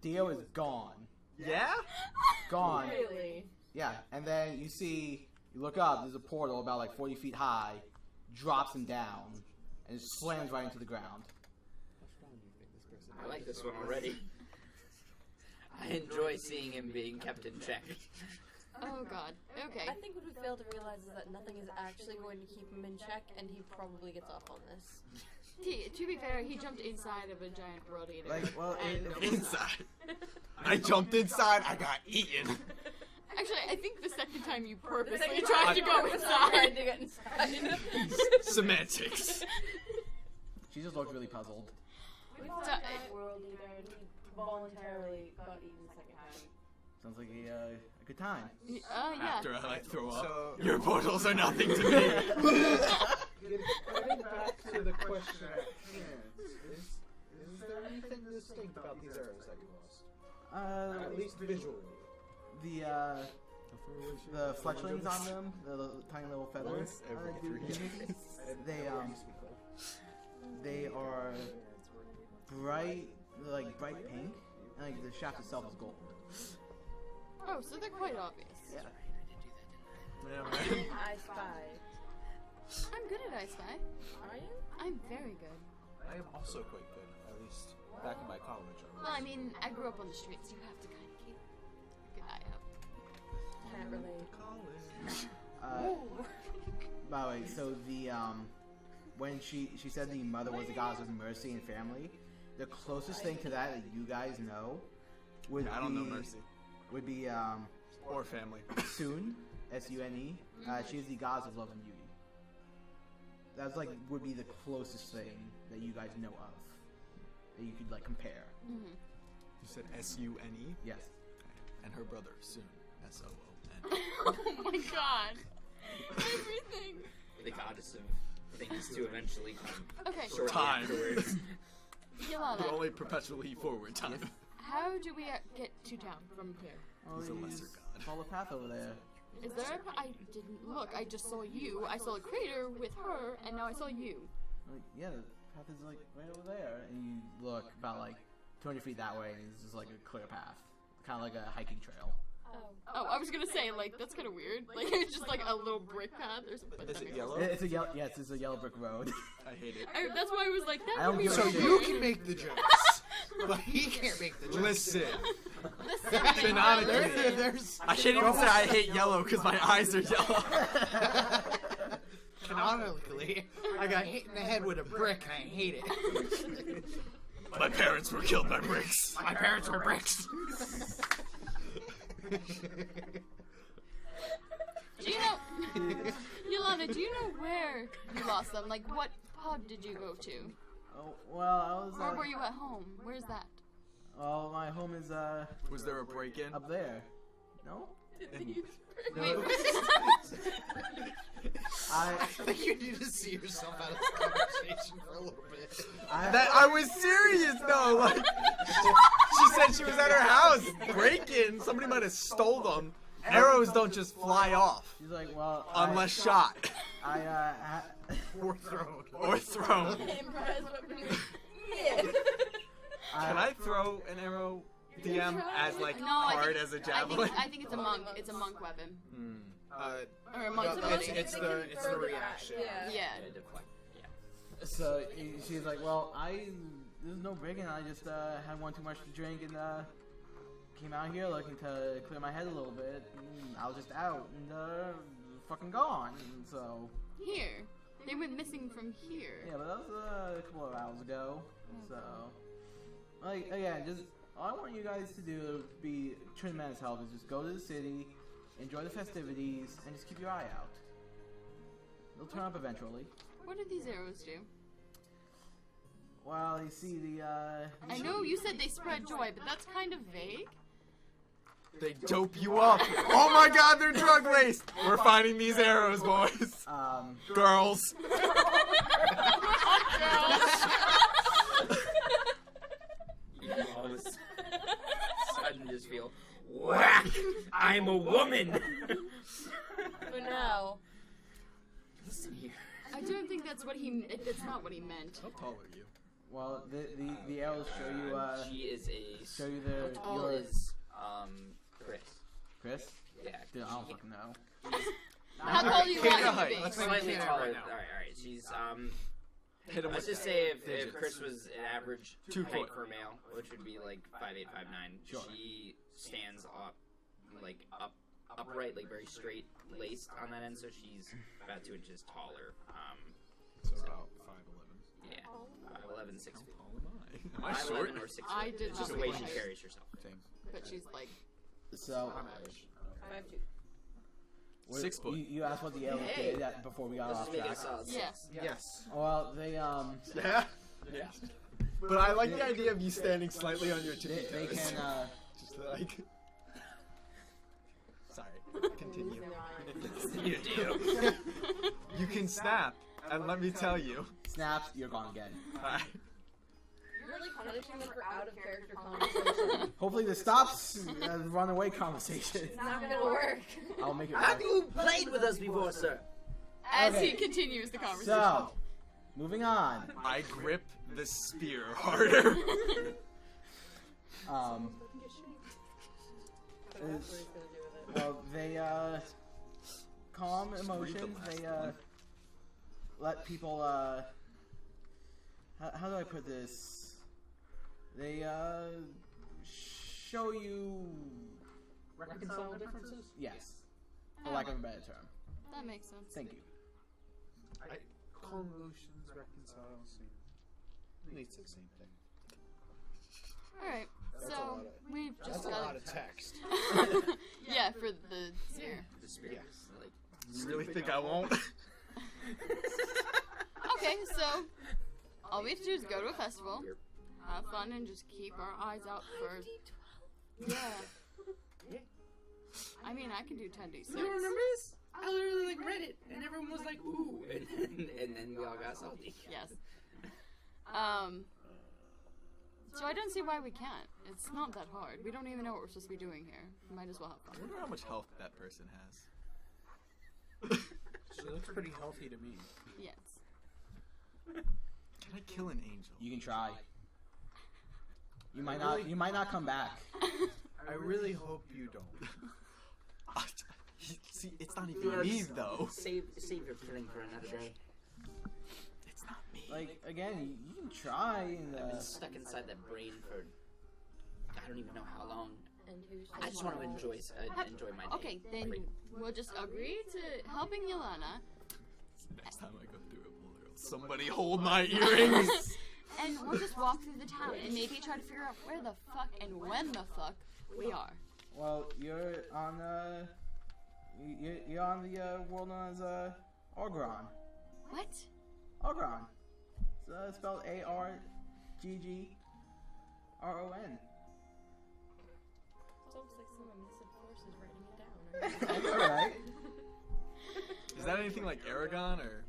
Dio is gone. Yeah? Gone. Really? Yeah, and then you look up, there's a portal about like 40 feet high, drops him down, and it slams right into the ground. I like this one already. I enjoy seeing him being kept in check. Oh god. Okay. I think what we fail to realize is that nothing is actually going to keep him in check, and he probably gets off on this. To be fair, he jumped inside of a giant world eater. Like, well, Inside. I jumped inside. I got eaten. Actually, I think the second time you purposely tried to go inside. Tried to get inside. Semantics. she just looked really puzzled. We fought a giant world eater, and he voluntarily got eaten the second time. Sounds like a good time. Yeah. After I throw up. So- Your portals are nothing to me. Getting back to the question at hand, is there anything distinct about these arrows that you lost? At least visually. The fletchlings on them, the tiny little feathers. They are bright pink, and like the shaft itself is gold. Oh, so they're quite obvious. Yeah. Yeah, man. I spy. I'm good at I Spy. Are you? I'm very good. I am also quite good, at least back in my college. Well, I mean, I grew up on the streets. You have to kind of keep a good eye out. Can't relate. By the way, so when she said the mother was the goddess of mercy and family, the closest thing to that you guys know would I don't know Mercy. Would be Or family. Sune, S-U-N-E. She's the goddess of love and beauty. That's like would be the closest thing that you guys know of that you could like compare. Mm-hmm. You said S-U-N-E? Yes. And her brother, Soon. S-O-O-N. Oh my god. Everything. The goddess of things to eventually come Okay. shortly Time. afterwards. But Yolanda, only perpetually forward time. how do we get to town from here? Well, He's a you lesser just god. Follow the path over there. Is there I didn't look. I just saw you. I saw a crater with her, and now I saw you. Like, yeah, the path is like right over there, and you look about like 200 feet that way, and it's just like a clear path, kind of like a hiking trail. Oh, I was gonna say, like, that's kind of weird. Like, it's just like a little brick path or something. Is it yellow? It's a yellow. Yes, it's a yellow brick road. I hate it. That's why I was like, I that don't would be give a So shit. you can make the jokes, but he can't make the jokes. Listen. Listen. Canonically. There's I can't even say I hate yellow because my eyes are yellow. Canonically, I got hit in the head with a brick and I hate it. My parents were killed by bricks. My parents were bricks. Do you know, Yolanda? Do you know where you lost them? Like, what pub did you go to, Oh, well, I was. or were you at home? Where's that? Well, my home is Was there a break-in? up there. No. Wait, I think you need to see yourself out of this conversation for a little bit. I was serious though. Like, she said she was at her house. Break-in. Somebody might have stole them. Arrows don't just fly off She's like, well, unless shot Or thrown. or thrown. Improvised weapon. Yeah. Can I throw an arrow, DM, as like no, hard as a javelin? I think it's a monk. It's a monk weapon. Or a No, monk's weapon. it's the reaction. Yeah. Yeah. So she's like, well, there's no break-in. I just had one too much to drink and came out here looking to clear my head a little bit. And I was just out and fucking gone. And so Here. They went missing from here. yeah, but that was a couple of hours ago. So like again, just all I want you guys to do to be Trin Man's help is just go to the city, enjoy the festivities, and just keep your eye out. They'll turn up eventually. What do these arrows do? Well, you see the I know you said they spread joy, but that's kind of vague. They dope you up. Oh my god, they're drug laced. We're finding these arrows, boys. Girls. You all of a sudden just feel, whack! I'm a woman! For now. Listen here. I don't think that's what he. It's not what he meant. How tall are you? Well, the arrows show you She is a. show you the How tall your is Chris? Chris. Yeah. Dude, I don't fucking know. How tall do you Pick want a him to height. be? Let's make Slightly it taller. right now. Alright. She's Hit him Let's with just that. say if Digits. Chris was an average 2 height foot. for a male, which would be like 5'8", 5'9", Sure. she stands up, upright, like very straight laced on that end, so she's about 2 inches taller. So about 5'11". Yeah, 5'11", 6 feet. Am I short? 5'11" or 6 I feet. did It's just not the way know she that. carries herself. Same. But she's like. So 5'2". 6 foot. You asked what the arrows Hey. did before we got Let's off just make it track. a solid Yes. Yes. Well, they Yeah. Yeah. But I like the idea of you standing slightly on your tippy they toes. can Just like. Sorry. Continue. You do. You can snap, and let me tell you. snaps. You're gone again. Alright. You're really punishing them for out of character conversation. Hopefully this stops runaway conversation. It's not gonna work. I'll make it Have work. you played with us before, sir? As Okay. he continues the conversation. So, moving on. I grip the spear harder. Is- well, they calm emotions. They let people how do I put this? They show you Reconcile differences? yes, for lack of a better term. That makes sense. Thank you. Calm emotions, reconcile, same. It's the same thing. Alright, That's a so lot of- we've just That's a got. lot of text. Yeah, for the spear. The spirit. Like, You really think I won't? Okay, so all we have to do is go to a festival, have fun, and just keep our eyes out for. Yeah. I mean, I can do 10d6. you don't remember this? I literally like read it, and everyone was like, "Ooh," and then we all got salty. Yes. So I don't see why we can't. It's not that hard. We don't even know what we're supposed to be doing here. We might as well have I fun. wonder how much health that person has. She looks pretty healthy to me. Yes. Can I kill an angel? You can try. You might not. You might not come back. I really hope you don't. See, it's not even me though. Save your killing for another day. It's not me. Like again, you can try. And, I've been stuck inside that brain for I don't even know how long. And who's I just want to enjoy my day. Okay, then we'll just agree to helping Yelena, Next time I go through a portal, somebody hold my earrings. and we'll just walk through the town and maybe try to figure out where the fuck and when the fuck we are. well, you're on you're on the world known as Orgron. What? Orgron. It's spelled ARGGRON. It's almost like some omniscient force is writing it down. That's alright. Is that anything like Aragon or?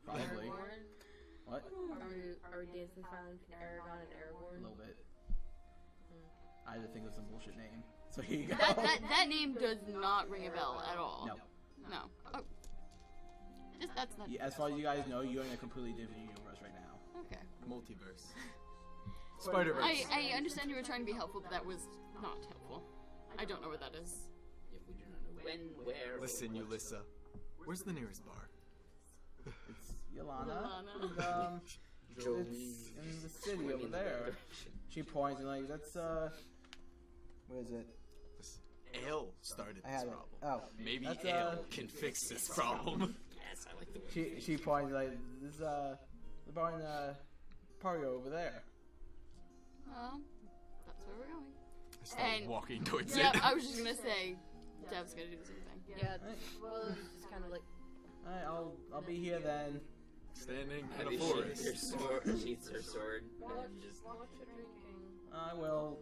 Probably. Aragorn? What? Are we dancing silent between Aragon and A Aragorn? little bit. I had to think of some bullshit name. So here you go. That name does not ring a bell at all. No. No. Oh. That's not. As far as you guys know, you're in a completely different universe right now. Okay. Multiverse. Spider-Verse. I understand you were trying to be helpful, but that was not helpful. I don't know where that is. If we do not know when, where. Listen, Ulissa. Where's the nearest bar? It's Yolanda. Yolanda. It's in the city over there. She points and like, that's where is it? Ale started I this had it. problem. Oh, Maybe that's, ale can fix this problem. Yes, I like the way she points like, this the bar in the party over there. Well, that's where we're going. I start And- walking towards Yeah, it. I was just gonna say, Dev's gonna do the same thing. Yeah, well, it's just kind of like, Alright, I'll be here then. Standing in a Abby forest. sheaths her sword, and just watch your drinking. I will.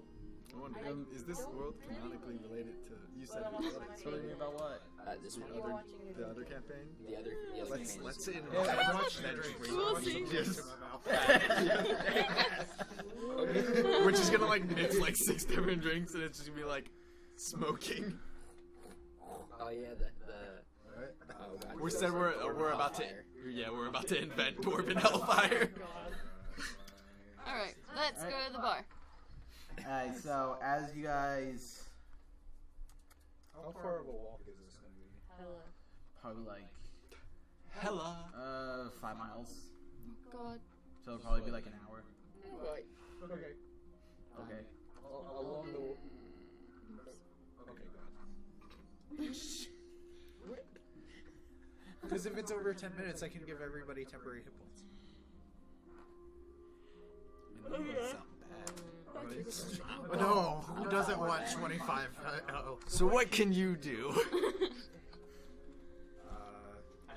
Is this world canonically related to? You said it was. Totally about what? This The one. other campaign. The other campaign. Let's in. Yeah, Watch that drink. We'll see. We're just gonna like mix like 6 different drinks, and it's just gonna be like smoking. Oh yeah, oh god. We said we're about to. Yeah, we're about to invent Dwarven Hellfire. Alright, let's go to the bar. Alright, so as you guys How far of a walk is this going to be? probably like Hella. 5 miles, God. so it'll probably be like an hour. Okay. Okay. Along the. Okay, go ahead. Because if it's over 10 minutes, I can give everybody temporary hit points. No, who doesn't want 25? So what can you do?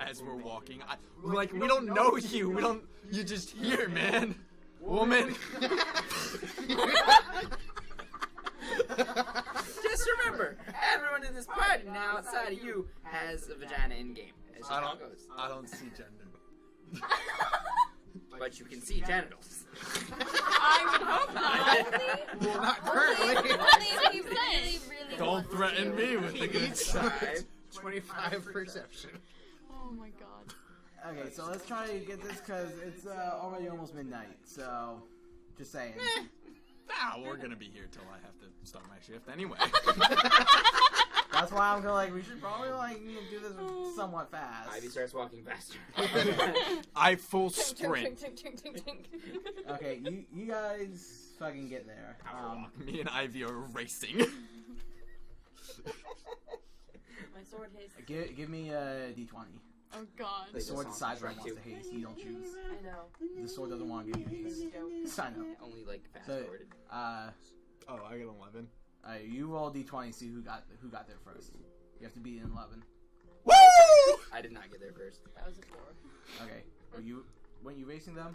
As we're walking, we don't know you. We don't. You just here, man. Woman. Just remember, everyone in this party now outside of you has a vagina in game. It's just how it goes. I don't see gender. But you can see genitals. I would hope not. Well, not currently. Only if you say. Don't threaten me with the good side. 25 perception. Oh my god. Okay, so let's try to get this because it's already almost midnight. So, just saying. We're gonna be here till I have to start my shift anyway. That's why I'm going we should probably do this somewhat fast. Ivy starts walking faster. I full sprint. Okay, you guys fucking get there. Me and Ivy are racing. My sword haste. Give me a d20. Oh god. The sword decides where it wants to haste. You don't choose. I know. The sword doesn't want to give you haste. I know. Only like fast So, forwarded. Oh, I got 11. You roll d20, see who got there first. You have to beat an 11. Woo! I did not get there first. That was a 4. Okay. Weren't you racing them?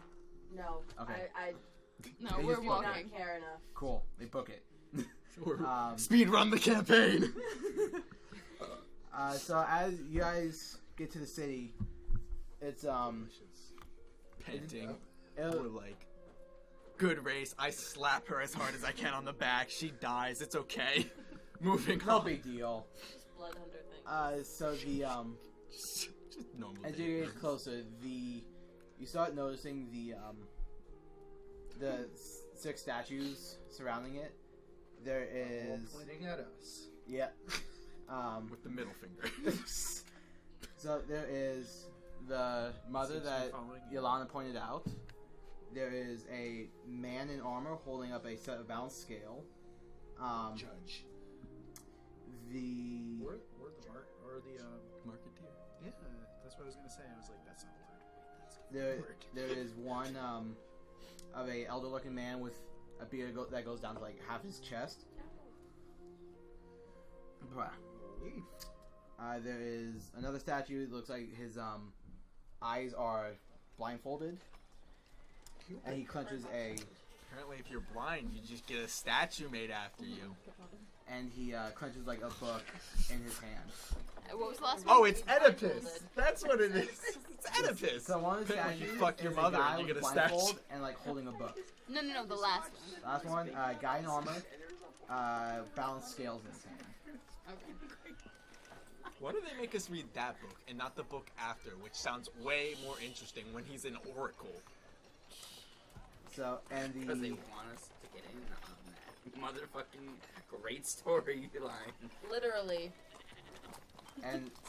No. Okay. I No, They we're just do walking. not care enough. Cool. They book it. Speed run the campaign. So as you guys get to the city, it's Panting. it'll- We're like, good race. I slap her as hard as I can on the back. She dies. It's okay. Moving no on. big deal. Just blood hunter thing. So the Just normal. as day. you get closer, you start noticing the 6 statues surrounding it. There is Pointing at us. yeah. With the middle finger. So there is the mother Seems to be that following you. Yolanda pointed out. There is a man in armor holding up a set of balance scale. Judge. The Or the mark, or the Marketeer. yeah, that's what I was gonna say. I was like, that's not a word. Wait, that's a there word. there is one of a elder looking man with a beard that goes down to like half his chest. Bruh. There is another statue. It looks like his eyes are blindfolded, and he clenches Apparently, if you're blind, you just get a statue made after you. clenches like a book in his hand. What was the last one? Oh, it's Oedipus. That's what it is. It's Oedipus. So one of the When you statues fuck your is mother a guy and you with get a blindfold statue. and like holding a book. No, the last one. Last one, guy in armor, balance scales in his hand. Okay. Why do they make us read that book and not the book after, which sounds way more interesting when he's an oracle? So Because they and want us to get in on that motherfucking great storyline. Literally.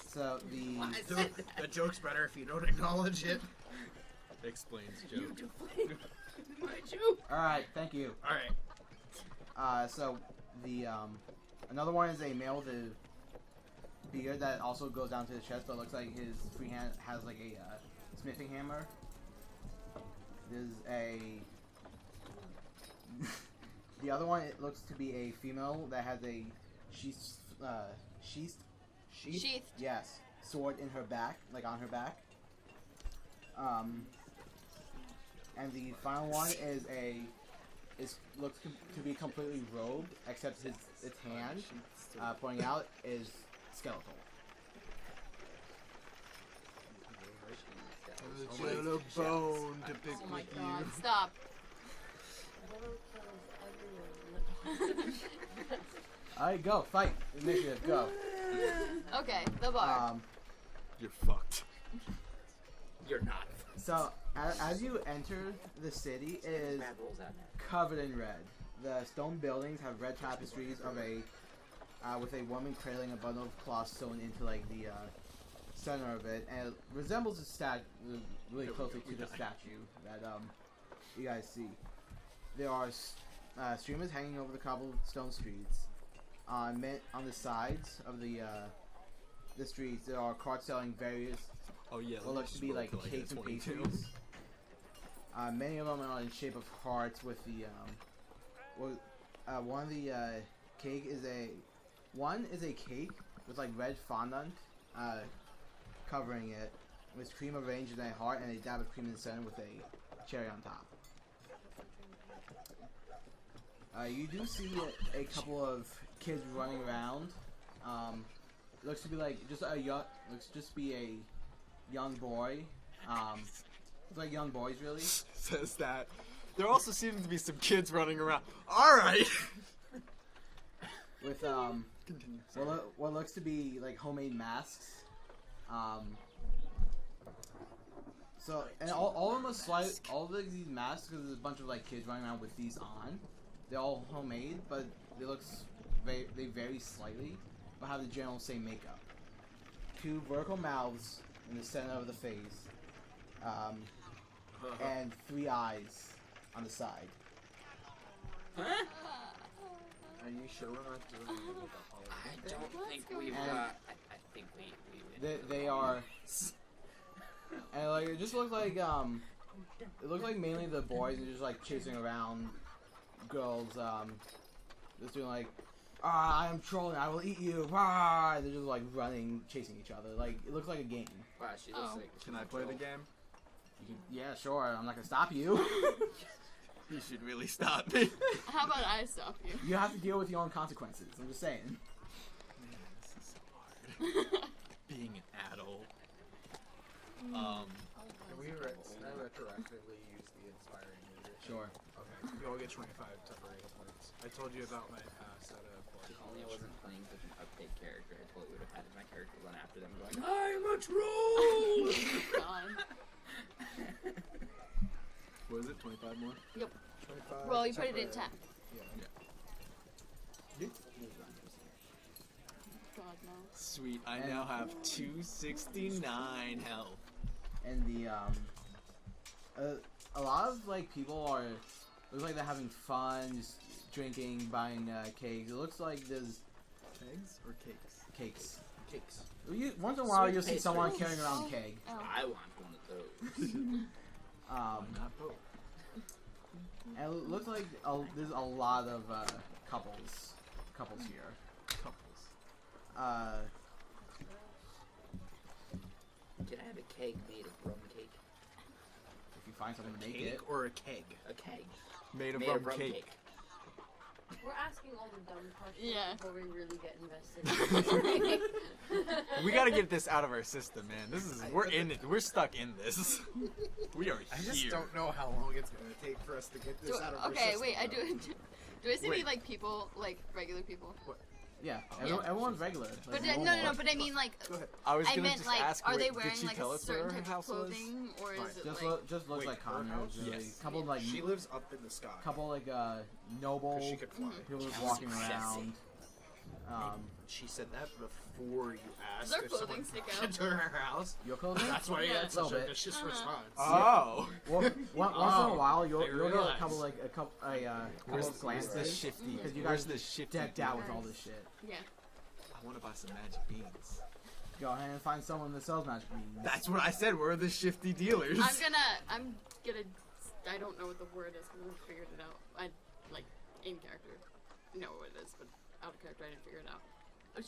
so the Why I said that. The joke's better if you don't acknowledge it. Explains You joke. deflated my joke. all right, thank you. All right. So the another one is a male with a beard that also goes down to his chest, but it looks like his free hand has like a smithing hammer. There's a the other one. It looks to be a female that has a sheath. Yes, sword in her back, like on her back. And the final one is a looks to be completely robed, except its hand pointing out is skeletal. There's a bone to pick Oh my with god, you. stop. Alright, go fight. Initiative, go. Okay, the bar. You're fucked. You're not. So as you enter the city, it is Bad rolls out now. covered in red. The stone buildings have red tapestries of with a woman cradling a bundle of cloth sewn into like the center of it, and it resembles really closely to the statue that you guys see. There are streamers hanging over the cobblestone streets. On the sides of the streets, there are carts selling various Oh yeah. what looks to be like cakes and pastries. Many of them are in shape of hearts with the one of the cake is a cake with like red fondant covering it, with cream arranged in a heart and a dab of cream in the center with a cherry on top. You do see a couple of kids running around. Looks to be like a young boy. Looks like young boys really. Says that. There also seems to be some kids running around. All right. With Continue. what looks to be like homemade masks. So and all of them all of these masks, because there's a bunch of like kids running around with these on. They're all homemade, but they vary slightly, but have the general same makeup. 2 vertical mouths in the center of the face, and 3 eyes on the side. Huh? Are you sure we're not doing it with a I holiday? don't think we've And- got. I think we win. They are, and like it just looks like it looks like mainly the boys are just like chasing around girls, just doing like, I am trolling, I will eat you, they're just like running, chasing each other. Like it looks like a game. Wow, she looks Oh. like. Can I play the game? Yeah, sure. I'm not gonna stop you. You should really stop me. How about I stop you? You have to deal with your own consequences. I'm just saying. Man, this is so hard. Being an adult. Can we retroactively use the inspiring leader? Sure. Okay. You all get 25 temporary points. I told you about my past at a If only I wasn't playing such an update character, I totally would have had my character run after them going, I'm a troll! God. What is it? 25 more? 25 Well, you put it in 10. temporary. Yeah. God, no. Sweet. I now have 269 health. And the a lot of like people are looks like they're having fun, just drinking, buying cakes. It looks like there's Eggs or cakes? cakes. Cakes. Once in a while, Sweet you'll see pastries. someone carrying around a keg. Oh. I want one of those. Not both. And it looks like there's a lot of couples here. Couples. Can I have a keg made of rum cake? If you find something to make Cake it. or a keg? A keg. Made of Made rum of rum cake. cake. We're asking all the dumb questions Yeah. before we really get invested. We gotta get this out of our system, man. We're in it. We're stuck in this. We are I just here. don't know how long it's gonna take for us to get this out of our Okay, system. wait, I do. Do I see any Wait. like people, like regular people? Yeah, Yeah. everyone's regular. But like no, but I mean like, Go ahead. I was I gonna meant just like, ask. are they did wearing she like tell a us where certain her type of house was? clothing, or is Right. it Just like? just looks Wait, like her condos. house? Really. Yes. Couple like She lives up in the sky. couple like noble 'Cause she could fly. people just walking around. She said that before you asked Does our if someone clothing stick broke out? into her house. Your clothing? That's why you Yeah. had such a Little bit. vicious Uh-huh. response. Oh. Well, once in a while, you'll get a realize. couple couple Where's of glances the shifty? because you Where's guys the shifty? decked out with all this shit. Yeah. I want to buy some magic beans. Go ahead and find someone that sells magic beans. That's what I said. We're the shifty dealers. I'm gonna. I don't know what the word is. I'm gonna figure it out. I like in character know what it is, but out of character I didn't figure it out.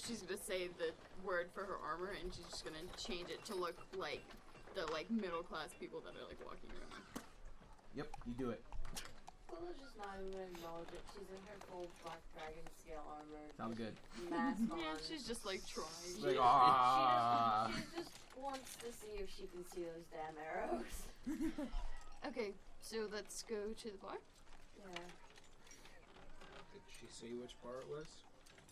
She's gonna say the word for her armor, and she's just gonna change it to look like the like middle class people that are like walking around. Yep, you do it. Quilla's just not even gonna acknowledge it. She's in her full black dragon scale armor. Sounds good. Mask on. Yeah, she's just like trying. Like, She just wants to see if she can see those damn arrows. Okay, so let's go to the bar. Yeah. Did she see which bar it was?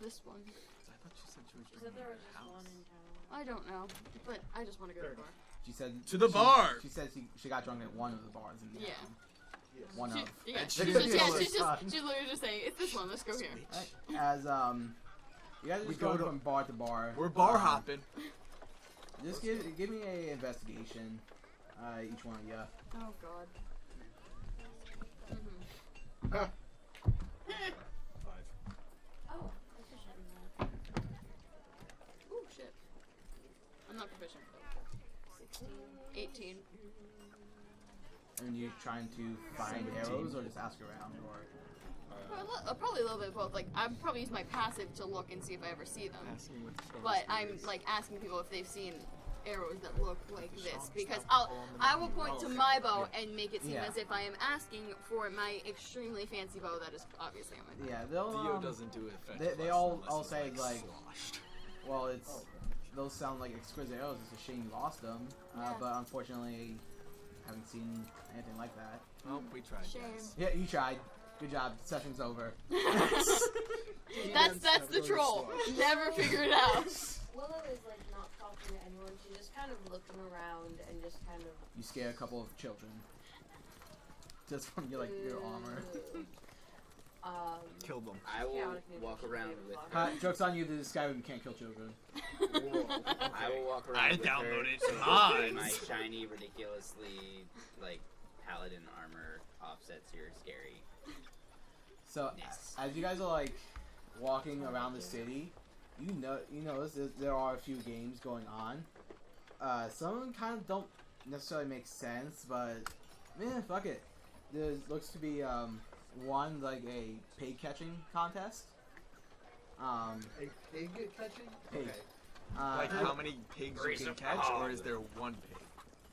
This one. I thought she said she was She said bringing there her was just house. one in town. I don't know, but I just want to go to the bar. She said To the bar! She said she got drunk at one of the bars in the Yeah. town. One She, of. yeah, And she's she just, didn't yeah, tell she's us. just, she's literally just saying, it's this one, let's go here. Right. As you guys We just go go to- from bar to bar. We're bar hopping. Just give me a investigation, each one of you. Oh god. Mm-hmm. 5. Oh, efficient in that. Ooh, shit. I'm not proficient though. 16. 18. And you trying to find 17. arrows or just ask around or? Probably a little bit of both. Like, I'd probably use my passive to look and see if I ever see them. Asking what the stars But I'm is. like asking people if they've seen arrows that look like this, because I will point to my bow and make it seem Yeah. as if I am asking for my extremely fancy bow that is obviously on my back. Yeah, they'll. Dio doesn't do it. they all say it's like, sloshed. well, it's those sound like exquisite arrows. It's a shame you lost them, Yeah. but unfortunately, haven't seen anything like that. Well, we tried. Shame. guys. Yeah, you tried. Good job. Session's over. That's the troll. Never figure it out. Willow is like not talking to anyone. She's just kind of looking around and just kind of. You scare a couple of children. Just from your armor. Kill them. I will walk around with her. Joke's on you. This guy can't kill children. I will walk around I with her. downloaded so mods. my shiny, ridiculously, like, paladin armor offsets your scary. So Yes. as you guys are like walking around the city, you notice that there are a few games going on. Some of them kind of don't necessarily make sense, but man, fuck it. There looks to be one like a pig catching contest. A pig catching? Pig. Okay. Like how many pigs you Raise can a catch, hog. or is there one pig?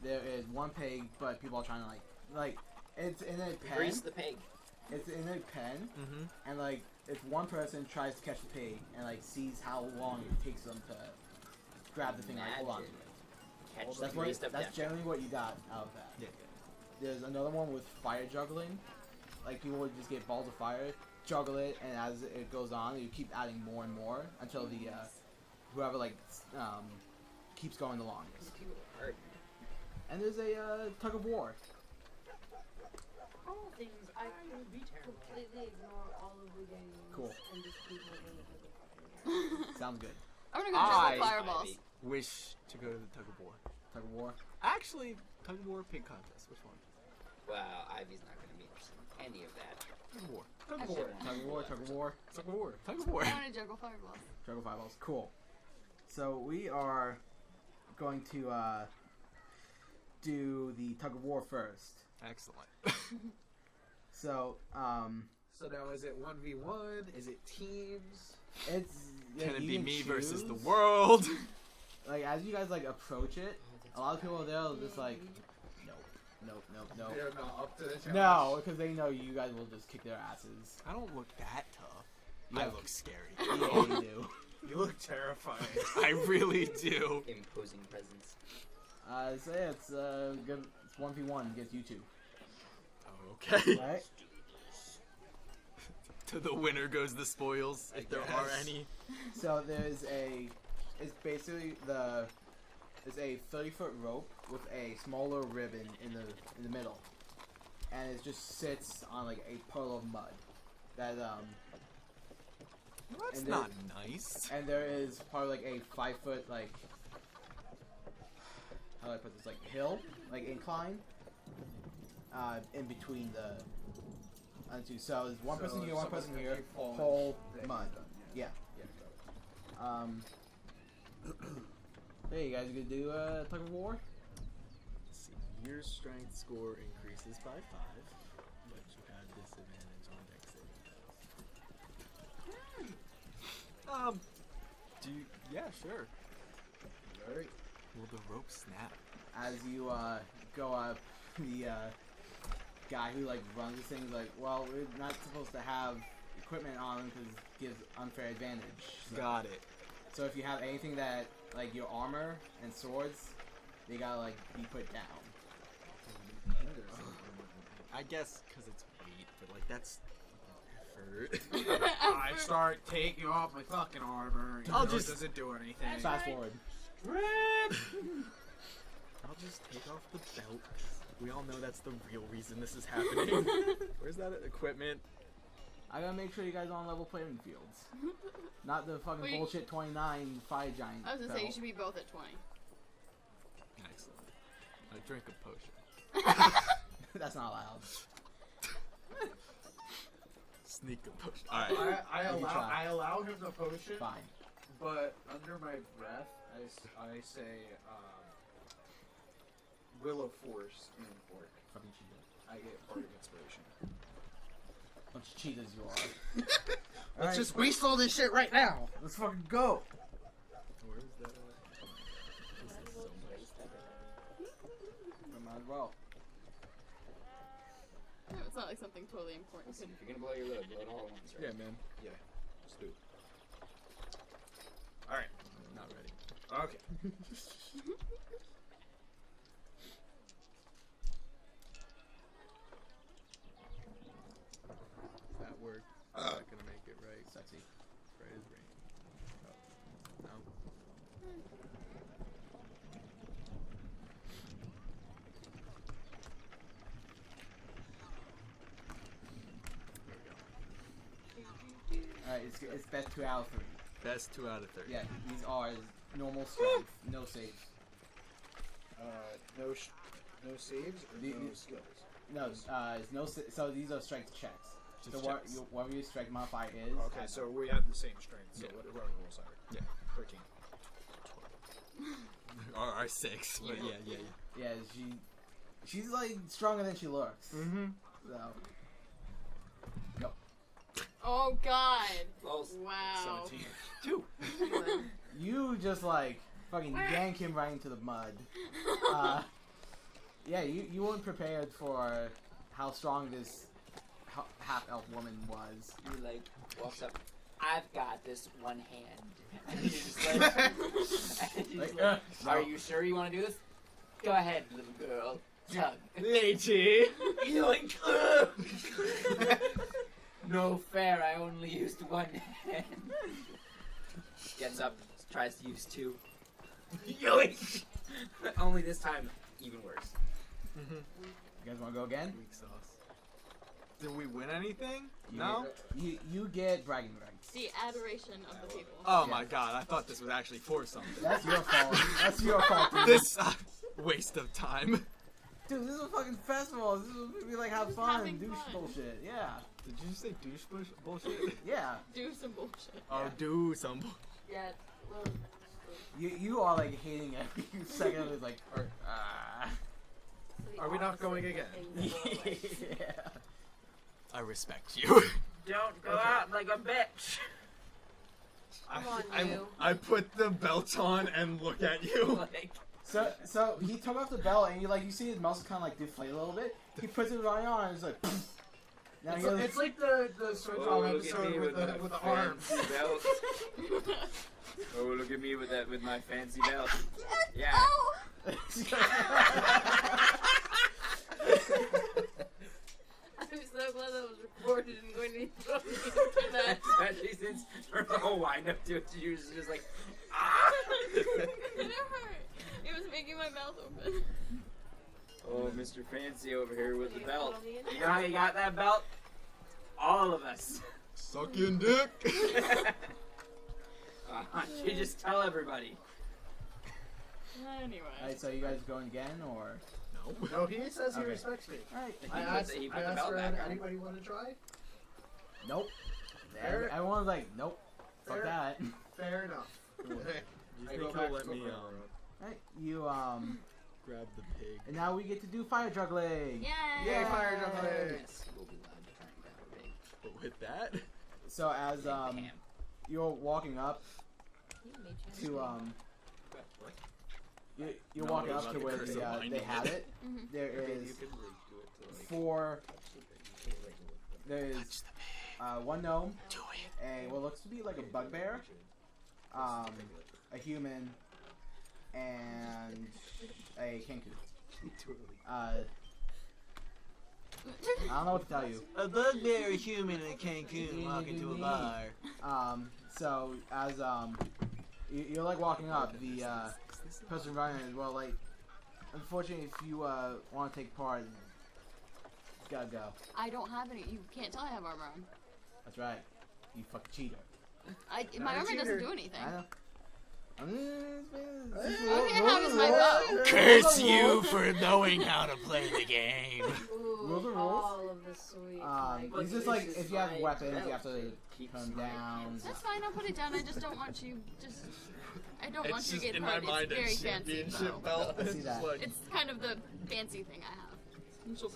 There is one pig, but people are trying to like it's in a pen. Grease the pig. It's in a pen, Mm-hmm. and like if one person tries to catch the pig and like sees how long it takes them to grab the thing, like hold on to Imagine. it. Catch the That's greased up that's death. generally what you got out of that. Yeah. There's another one with fire juggling. Like people would just get balls of fire, juggle it, and as it goes on, you keep adding more and more until the whoever keeps going the longest. Hard. And there's a tug of war. All things I completely ignore all of the games. Cool. And just keep moving to the fucking game. Sounds good. I'm gonna go I- juggle fireballs. Wish to go to the tug of war. Tug of war. Actually, tug of war, pig contest. Which one? Well, Ivy's not going to be interested in any of that. Tug of war. Tug of Actually, war. Tug of war. Tug of war. Tug of war. Tug of war. I want to juggle fireballs. Juggle fireballs. Cool. So we are going to do the tug of war first. Excellent. So So now is it 1v1? Is it teams? it's Can it you be can me versus the choose. world? Like as you guys like approach it, a lot of people are there are just like, nope. They're not up to the challenge. No, because they know you guys will just kick their asses. I don't look that tough. Yeah. I look scary. Yeah, you do. You look terrifying. I really do. Imposing presence. So yeah, it's good. It's 1v1 against you two. Okay. Right? To the winner goes the spoils, if there are guess. any. So it's basically there's a 30-foot rope with a smaller ribbon in the middle, and it just sits on like a puddle of mud. That That's And not nice. and there is probably like a 5-foot like how do I put this like hill like incline in between the two. So there's one person here, one person here, whole mud. Yeah. Hey, you guys gonna do tug of war? Let's see. Your strength score increases by 5, but you have disadvantage on dex saving throws. Do you, yeah, sure. Alright. Will the rope snap? As you go up the guy who like runs this thing is like, well, we're not supposed to have equipment on them because it gives unfair advantage. So, Got it. so if you have anything that like your armor and swords, they gotta like be put down. I guess because it's weight, but like that's effort. I start taking off my fucking armor. I'll just- It doesn't do anything. Fast forward. I'll just take off the belt. We all know that's the real reason this is happening. Where's that equipment? I gotta make sure you guys are on level playing fields. Not the fucking Wait. bullshit 29 fire giant. I was gonna say you belt. should be both at 20. Excellent. I drink a potion. That's not allowed. Sneak a potion. Alright. I You allow try. I allow him the potion, Fine. but under my breath, I say Will of Force in Orc. Fucking cheater. I get Bardic Inspiration. Bunch of cheaters you are. Let's just waste all this shit right now. Let's fucking go. Where is that? This is so much. Might as well. No, it's not like something totally important. Listen, if you're gonna blow your load, blow it all at once, right? Yeah, man. Yeah, let's do it. All right. Not ready. Okay. That work. Not gonna make it right. Sexy. Right as rain. Oh. No. Alright, it's best 2 out of 3. Best 2 out of 3. Yeah, these are normal strength, no saves. No saves or The- no the- skills. No, it's no. So these are strength checks. Just So checks. whatever your strength modifier is. Okay, add so that. we have the same strength. So Yeah. what rolls are? Yeah. 13. Or 6. But yeah, yeah, yeah. Yeah, she's like stronger than she looks. Mm-hmm. So Oh god! Close. Wow. 17. 2. you just like fucking yank him right into the mud. Yeah, you weren't prepared for how strong this half-elf woman was. He like walks up. I've got this one hand. And he's just like, and he's Like, like, no. are you sure you want to do this? Go ahead, little girl. Tug. Lady. You're like, ugh. No fair, I only used one hand. Gets up, tries to use 2. Yoink! Only this time, even worse. Mm-hmm. You guys want to go again? Weak sauce. Did we win anything? You No? get- You get bragging rights. The adoration of the people. Oh Yeah. my god, I thought this was actually for something. That's your fault. That's your fault, dude. This waste of time. Dude, this is a fucking festival. This is we like have Just fun having and douche fun. bullshit. Yeah. Did you say douche bullshit? Yeah. Do some bullshit. Oh, do some. Yeah, well, You are like hating every second of it. Like, Are we not going again? yeah. I respect you. Don't go out like a bitch. Come on, you. I put the belt on and look at you. Like, So he took off the belt and you see his muscles kind of like deflate a little bit. He puts it right on and it's like. Now It's, he goes, it's like the SpongeBob episode with the arms. fancy belt. Oh, look at me with my fancy belt. Yeah. I'm so glad that was recorded and going to be thrown into that. Especially since there's a whole wind up to it. She was just like, ah! It hurt. It was making my mouth open. Oh, Mr. Fancy over here with the belt. You know how you got that belt? All of us. Sucking dick. You just tell everybody. Anyway. Alright, so you guys going again or? No. No, he says he Okay. respects me. Alright. I He asked, put I the asked belt for back on. anybody want to try? Nope. Fair. Everyone's like, nope. Fuck Fair. that. Fair enough. You I think go he'll back let to me Forlorn. Alright, you grab the pig? and now we get to do fire juggling. Yay! Yay, fire juggling! Yes, we'll be loud to turn down big. But with that, So as Damn. you're walking up to you're No, walking what up about to the where curse of they binding have it? it. Mhm. There Okay, is you can do it. 4. There's one gnome, what looks to be like a bugbear, a human, and a kenku. I don't know what to tell you. A bugbear, a human, and a Cancun walk into a bar. So as you're like walking up, the person running is unfortunately, if you want to take part, you gotta go. I don't have any. You can't tell I have armor on. That's right. You fucking cheater. My armor doesn't do anything. I know. Okay, how is my bow? Curse you for knowing how to play the game. Ooh, Rules are rules. all of the sweet. It's just like if you have weapons, you have to keep them down. That's fine. I'll put it down. I just don't want you. I don't want It's you to just get in my hurt. mind It's a very fancy championship though. belt. I see It's that. like, It's kind of the fancy thing I have. And she'll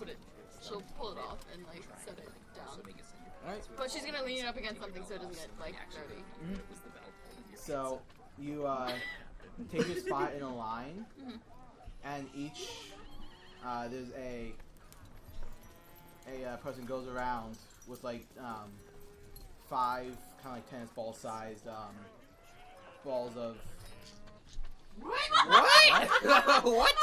pull it off and like set it down. Alright. But she's gonna lean it up against something so it doesn't get like dirty. So you take your spot in a line, and each there's a person goes around with like 5 kind of like tennis ball sized balls of. what? What?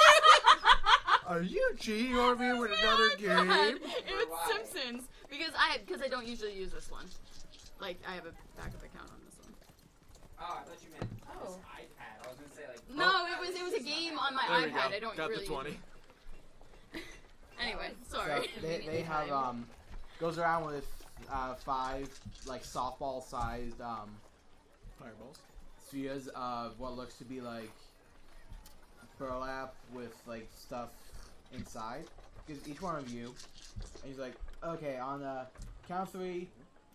Are you cheating on me with another game? It was Simpsons because I don't usually use this one. Like I have a backup account on this one. Oh, I thought you meant Oh. this iPad. I was gonna say like. No, it was a game on my There we iPad. go. I don't Got really. the 20. Anyway, So sorry. they have goes around with 5 like softball sized Fireballs. spheres of what looks to be like burlap with like stuff inside. Gives each one of you, and he's like, okay, on the count of 3,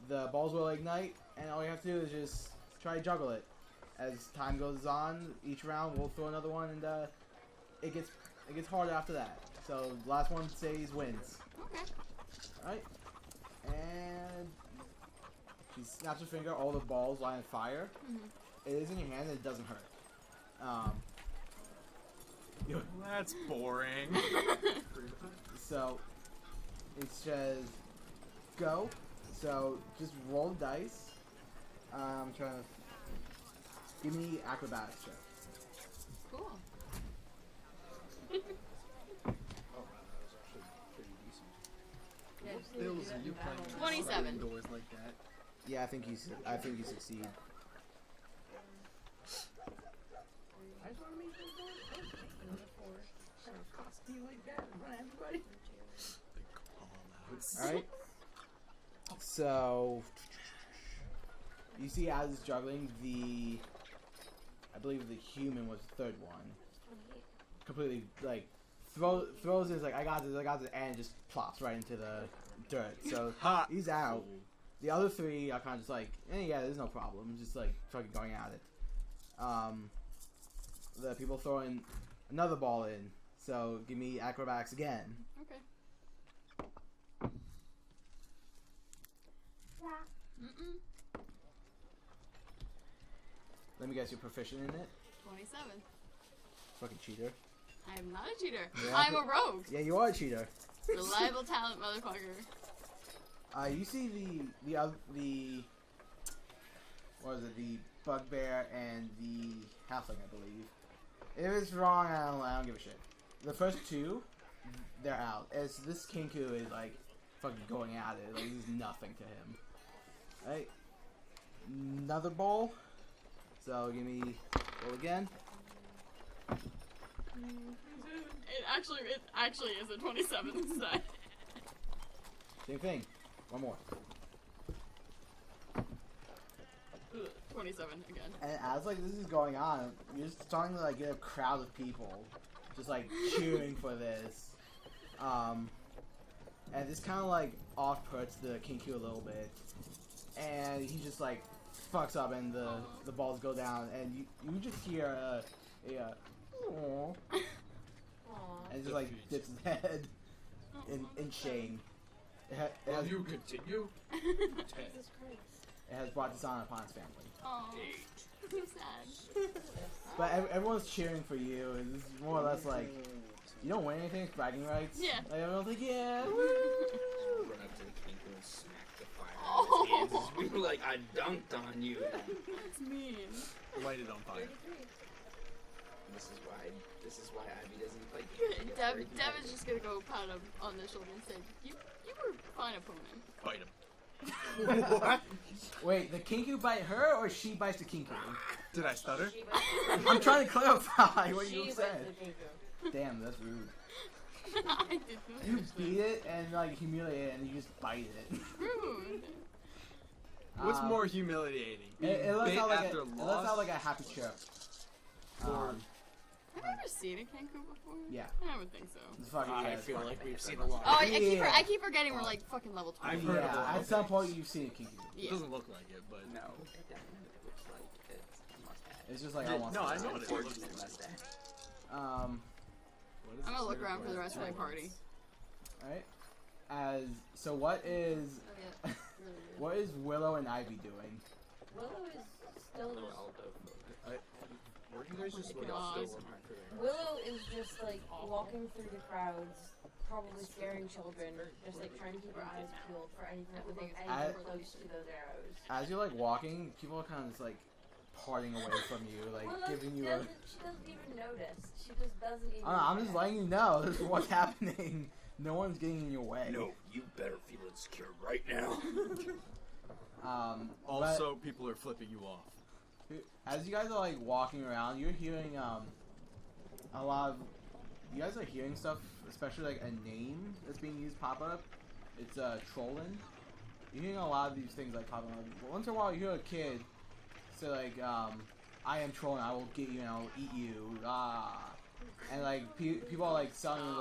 the balls will ignite, and all you have to do is just try to juggle it. As time goes on, each round we'll throw another one, and it gets harder after that. So the last one stays wins. Okay. Alright. And she snaps her finger, all the balls light on fire. It is in your hand and it doesn't hurt. That's boring. So it says go. So just roll the dice. I'm trying to give me acrobatics check. Cool. Bills, are you playing 27. doors like that? Yeah, I think you succeed. Alright. So you see as it's juggling, I believe the human was the third one. Completely like throws his like I got this, and just plops right into the dirt. So Ha! he's out. The other 3 are kind of just like, yeah, there's no problem. Just like fucking going at it. The people throwing another ball in. So give me acrobatics again. Okay. Let me guess, you're proficient in it. 27. Fucking cheater. I am not a cheater. Yeah. I'm a rogue. Yeah, you are a cheater. Reliable talent, motherfucker. You see the what was it? The bugbear and the halfling, I believe. If it's wrong, I don't give a shit. The first 2, they're out. As this Kinku is like fucking going at it. Like there's nothing to him. Right? Another ball. So give me roll again. It actually is a 27 this time. Same thing. One more. 27 again. And as like this is going on, you're just starting to like get a crowd of people just like cheering for this. And this kind of like off-puts the Kinku a little bit. And he just like fucks up and the balls go down and you just hear a "Aw," and it just like dips his head in shame. It has, You continue? Jesus Christ. it has brought dishonor upon his family. Oh, so sad. But everyone's cheering for you, and this is more or less like You don't win anything, it's bragging rights. Yeah. Like, I was like, yeah. Run up to the Kinko and smack the fire out of his hands. We were like, I dunked on you. That's mean. Light it on fire. This is why Ivy doesn't like Dev is just gonna go pat him on the shoulder and say, you were a fine opponent. Fight him. What? Wait, the Kinku bite her or she bites the Kinku? Did I stutter? I'm trying to clarify what She you bites said. the Kinko. Damn, that's rude. I didn't. You beat it and like humiliate it and you just bite it. Rude. What's Um, more humiliating? It lets Bit out like after it lets loss? out like a happy chirp. Have you ever seen a Kenku before? Yeah. I don't think so. It's fucking I yeah, it's feel fucking like we've seen a fantastic. lot. Oh, Yeah. I keep forgetting we're like fucking level 20. I've heard of Yeah, it. at some point you've seen a Kinku. It Yeah. doesn't look like it, but No, it definitely looks like it's a mustache. It's just like Yeah, I want no, I some. know what it looks Unfortunate like. mustache. What is I'm this gonna look here around for the rest of my points? party. Alright. So what is Oh, yeah. what is Willow and Ivy doing? Willow is still just. Were you guys just like God. still on for there? Willow is just like walking through the crowds, probably scaring children, just like trying to keep her eyes peeled for anything that would look anything close to those arrows. As you're like walking, people are kind of just like parting away from you, like Willow, giving she you a. doesn't even notice. She just doesn't even. I'm just letting you know this is what's happening. No one's getting in your way. No, you better feel insecure right now. But Also, people are flipping you off. as you guys are like walking around, you're hearing a lot of. You guys are hearing stuff, especially like a name that's being used pop up. It's Trollin. You're hearing a lot of these things like popping up. Once in a while, you hear a kid say like, "I am Trollin. I will get you and I will eat you." And like people are like sounding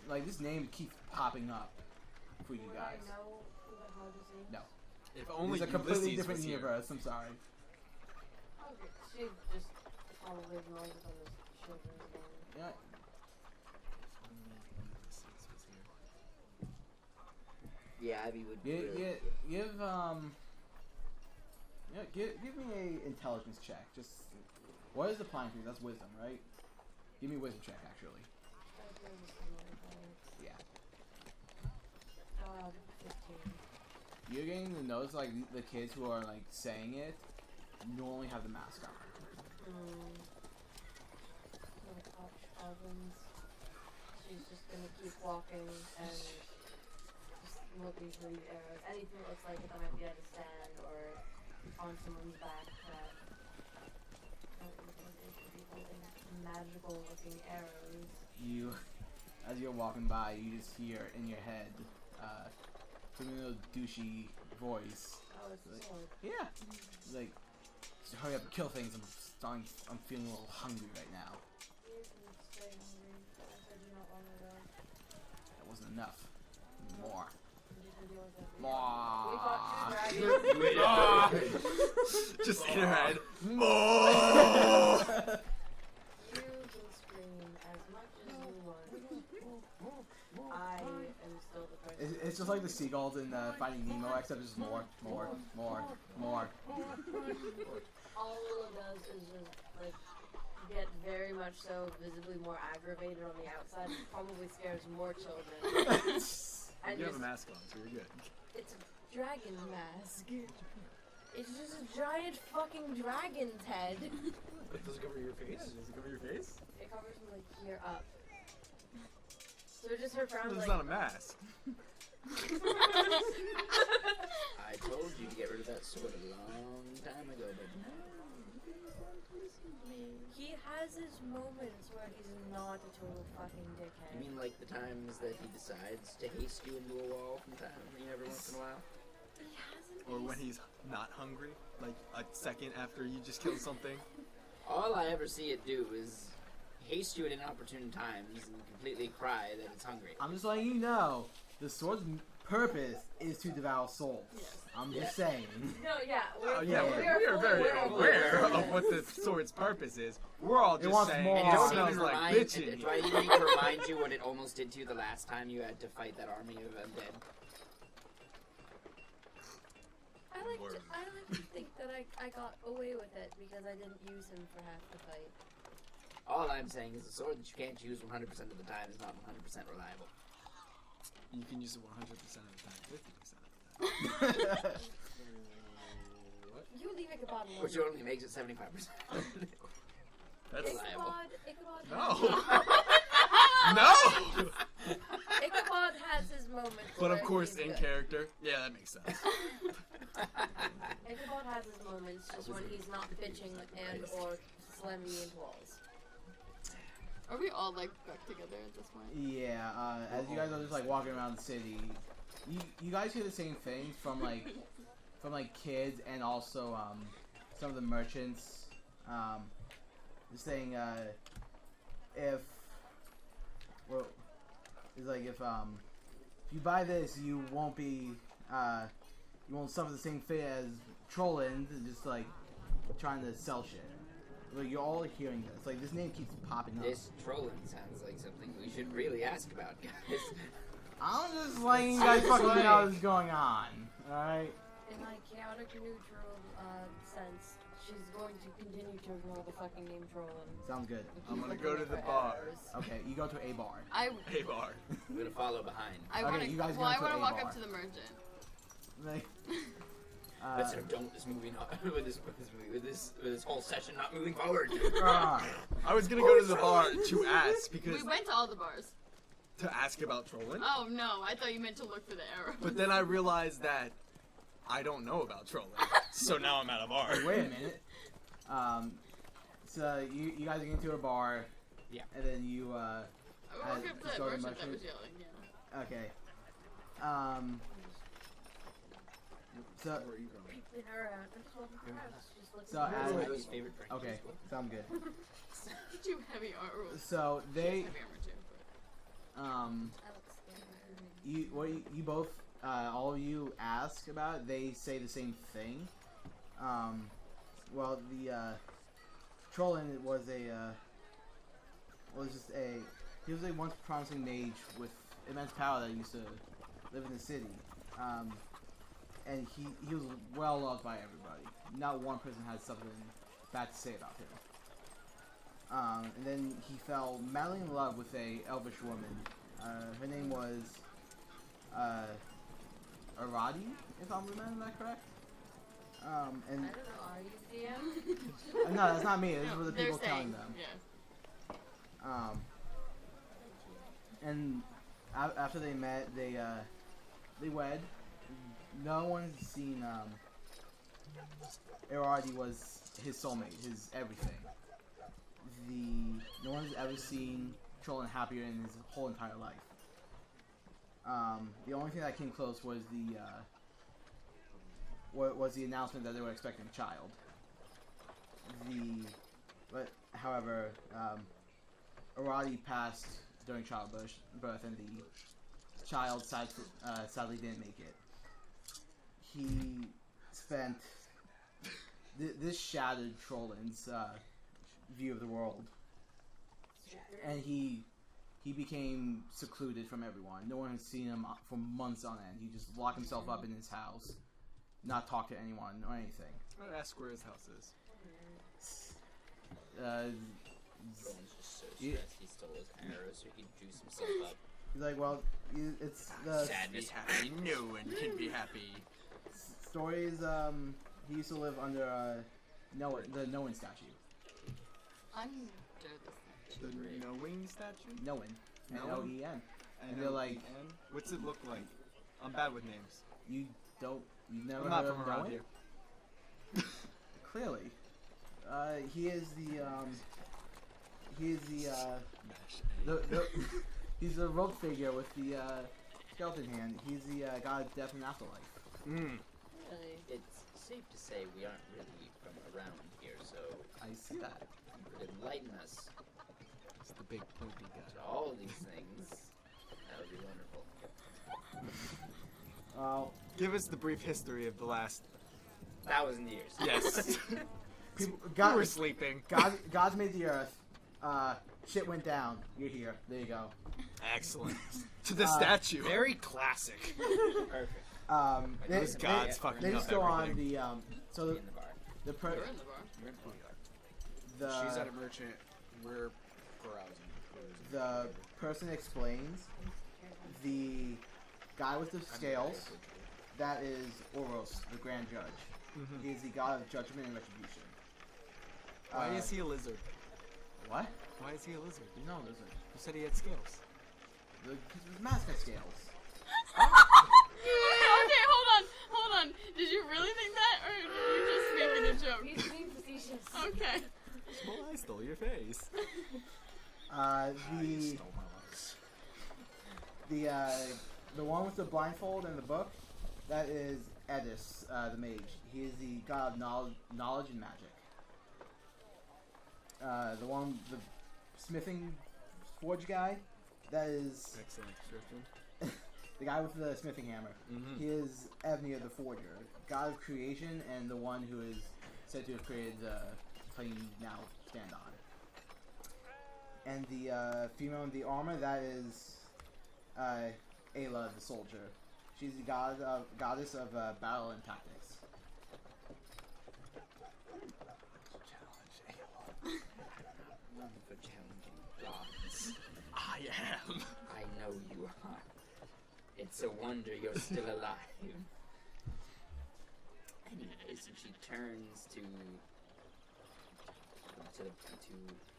like this name keeps popping up for you Would guys. I know who the hell this is? No, If only it's a completely Ulysses different was here. universe. I'm sorry. Okay, she just probably ignores it on this children's game. Yeah. Yeah, Ivy would. Give really give me a intelligence check. Just what is the flying thing? That's wisdom, right? Give me a wisdom check, actually. Yeah. 15. You're getting to notice like the kids who are like saying it normally have the mask on. She's just gonna keep walking and just looking for these arrows. Anything that looks like it that might be at a stand or on someone's back that magical looking arrows. You, as you're walking by, you just hear in your head, some little douchey voice. Oh, it's a Like, sword. yeah. It's like, just hurry up and kill things. I'm feeling a little hungry right now. You can stay hungry. I said you not long ago. That wasn't enough. More. You can deal with it. More. We fought two dragons. Just in her head. More. You can scream as much as you want. I am still the person. It's just like the seagulls in Finding Nemo, except it's just more. All Willow does is just like get very much so visibly more aggravated on the outside. It probably scares more children. And You have just, a mask on, so you're good. it's a dragon mask. It's just a giant fucking dragon's head. Does it cover your face? Does it cover your face? It covers from like here up. So it's just her crown It's like not a mask. I told you to get rid of that sword a long time ago, but no. he has his moments where he's not a total fucking dickhead. You mean like the times that he decides to haste you into a wall from time, every once in a while? He hasn't Or when he's not hungry, like a second after you just killed something. All I ever see it do is haste you at inopportune times and completely cry that it's hungry. I'm just letting you know, the sword's purpose is to devour souls. Yes. I'm just saying. No, yeah. Oh yeah, Yeah. we are very fully aware of what the sword's purpose is. We're all just wants saying more. it And don't smells even like remind, bitching. do I even need to remind you what it almost did to you the last time you had to fight that army of undead? I like to think that I got away with it because I didn't use him for half the fight. All I'm saying is a sword that you can't use 100% of the time is not 100% reliable. You can use it 100% of the time, 50% of the time. What? You leave Ichabod alone. Which only makes it 75%. That's reliable. Ichabod. No. No. Ichabod has his moments. But of where course, he's in good. character, yeah, that makes sense. Ichabod has his moments just when he's not bitching and or slamming you into walls. Are we all like back together at this point? Yeah, as you guys are just like walking around the city, you guys hear the same things from like kids and also some of the merchants, just saying if well, it's like if you buy this, you won't be you won't suffer the same fate as Trollin, just like trying to sell shit. Like, you're all hearing this. Like, this name keeps popping up. This trolling sounds like something we should really ask about, guys. I'm just letting you guys fucking know what's going on. Alright? In my chaotic neutral sense, she's going to continue to ignore the fucking name Trollin. Sounds good. I'm gonna go to the bar. Okay, you go to a bar. Hey, bar. I'm gonna follow behind. I Okay, want to. you guys Well, go I to want a to walk bar. up to the merchant. Like, Let's don't this movie not with this whole session not moving forward. I was gonna go to the bar to ask because We went to all the bars. to ask about trolling, Oh no, I thought you meant to look for the arrow. but then I realized that I don't know about trolling, so now I'm at a bar. wait a minute. So you guys are getting to a bar. Yeah. And then you, I walk up to that go to merchant that merchant? was yelling. Yeah. okay. So, Where are you going? In her just walking through her house, just looking So, at her. as- Rose favorite drink. okay, sound good. Too heavy arrows. So, they, Heavy armor too. But... Alex, you both, all of you ask about it, they say the same thing. Well, the, Trollin was he was a once promising mage with immense power that used to live in the city. And he was well loved by everybody. Not one person had something bad to say about him. And then he fell madly in love with a elvish woman. Her name was Aradi, if I'm remembering that correct. And I don't know, are you DM? no, that's not me. This No, were the they're people telling saying, them. Yeah. And after they met, they wed. No one's seen Aradi was his soulmate, his everything. No one's ever seen Trollin happier in his whole entire life. The only thing that came close was the announcement that they were expecting a child. However, Aradi passed during childbirth, and the child sadly didn't make it. He spent this shattered Trollin's view of the world, and he became secluded from everyone. No one had seen him for months on end. He just locked himself up in his house, not talk to anyone or anything. I'm gonna ask where his house is. Rowan's just so stressed he stole his arrow so he could juice himself up. He's like, well, it's the Sadness happy, no one can be happy. stories. He used to live under the Noan statue. Under The knowing statue? Noan. Noan? N-O-E-N. And they're like, What's it look like? I'm bad with names. you've never I'm not heard from of around Noan? here. Clearly. He is he's the rogue figure with the skeleton hand. He's the god of death and afterlife. Mm. Really? It's safe to say we aren't really from around here, so I see that. if you could enlighten us It's the big pointy to guy. all of these things, that would be wonderful. Well, Give us the brief history of the last. 1,000 years. Yes. people, We were sleeping. God's made the earth. Shit went down. You're here. There you go. Excellent. To the statue. Very classic. Perfect. Those gods fucking They just up go on everything. so Be in the bar. the We're in the bar. You're in the bar. the She's at a merchant. We're browsing. The person explains the guy with the scales. That is Oros, the Grand Judge. He is the god of judgment and retribution. Why is he a lizard? What? Why is he a lizard? No, lizard. You said he had scales. The mask has scales. Okay, hold on. Did you really think that, or were you just making a joke? He's being facetious. Okay. Well, I stole your face. The one with the blindfold and the book, that is Edis, the mage. He is the god of knowledge and magic. The one, the smithing forge guy, that is Excellent description. the guy with the smithing hammer. He is Evnir the forger, god of creation and the one who is said to have created the plane you now stand on. And the female in the armor, that is Ayla the soldier. She's the goddess of battle and tactics. None for challenging gods. I am. I know you are. It's a wonder you're still alive. Anyways, she turns to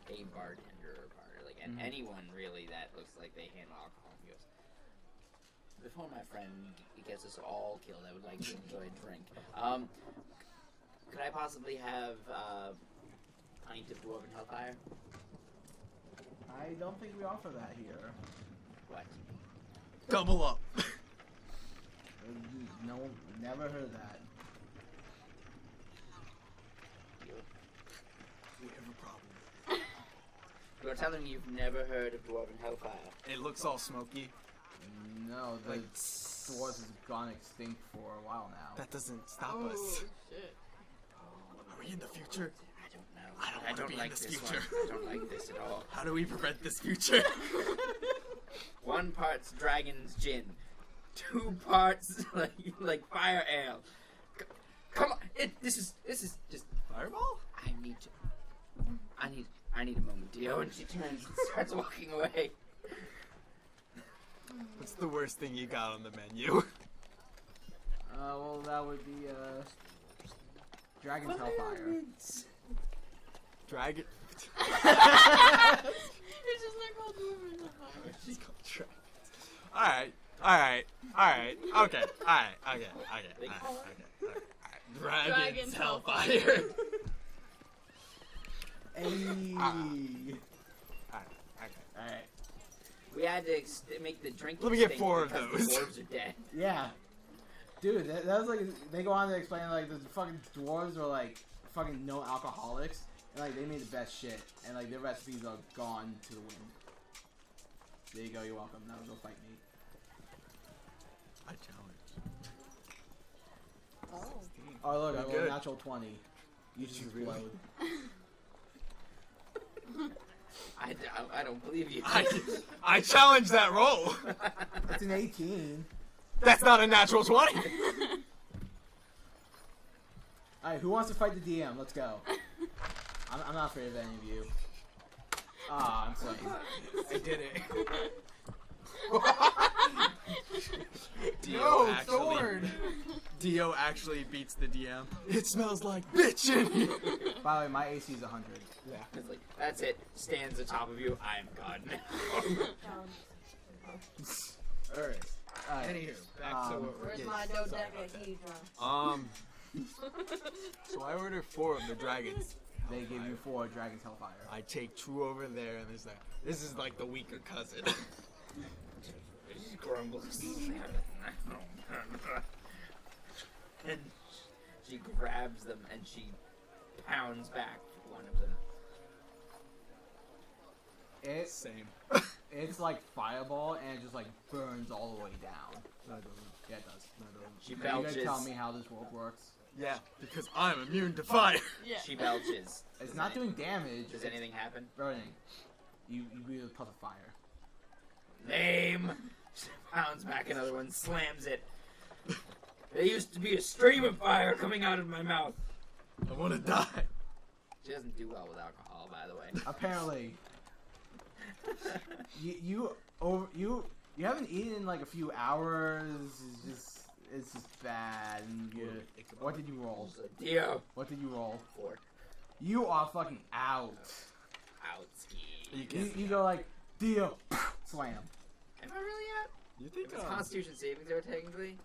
a bartender or like and anyone really that looks like they handle alcohol. He goes, before my friend gets us all killed, I would like to enjoy a drink. Could I possibly have pint of dwarven hellfire? I don't think we offer that here. What? Double up. No, never heard that. We have a problem. You're telling me you've never heard of dwarven hellfire? It looks all smoky. No, the Like, dwarves has gone extinct for a while now. that doesn't stop Oh, us. shit. Are we in the future? I don't know. I don't wanna be in like this this future. one. I don't like this at all. How do we prevent this future? 1 part's dragon's gin, 2 parts like fire ale. Come on, this is just. Fireball? I need a moment, Dio. And she turns and starts walking away. What's the worst thing you got on the menu? Well, that would be Dragon's Hellfire. Dragon. It's just not called Dwarven Hellfire. It's called Dragon. Alright. Okay. Dragon's Hellfire. Hey. Alright. We had to make the drink. Let me get extinct 4 of because those. The dwarves are dead. Yeah. Dude, that was like, they go on to explain like the fucking dwarves are like fucking no alcoholics, and like they made the best shit, and like their recipes are gone to the wind. There you go, you're welcome. Now go fight me. I challenge. Oh. Oh look, I You're rolled a good. natural 20. You just you really? explode. I don't believe you. I challenge that roll. It's an 18. That's not a natural 20. Alright, who wants to fight the DM? Let's go. I'm not afraid of any of you. Ah, I'm playing. I did it. No, Thorn! Dio actually beats the DM. It smells like bitch in here. By the way, my AC is 100. Yeah. It's like, that's it. Stands atop of you. I am God now. Alright. Alright. Anywho, back to what we're Where's getting. my dodecahedron? So I order 4 of the dragons. They give you 4 Dragon's Hellfire. I take 2 over there, and there's like, this is like the weaker cousin. She grumbles. And she grabs them and she pounds back one of them. It's Same. it's like fireball and it just like burns all the way down. No, it doesn't. Yeah, it does. No, it doesn't. She Are you gonna belches. tell me how this world works? Yeah, because I'm immune to fire. Yeah. She belches. It's not doing damage. Does anything happen? Burning. You breathe a puff of fire. Name. She pounds back another one, slams it. There used to be a stream of fire coming out of my mouth. I want to die. She doesn't do well with alcohol, by the way. Apparently, you haven't eaten in like a few hours. It's just bad. And what did you roll? Dio. What did you roll? 4. You are fucking out. Outski. You go like Dio, slam. Am I really out? You think It's Constitution saving throw technically,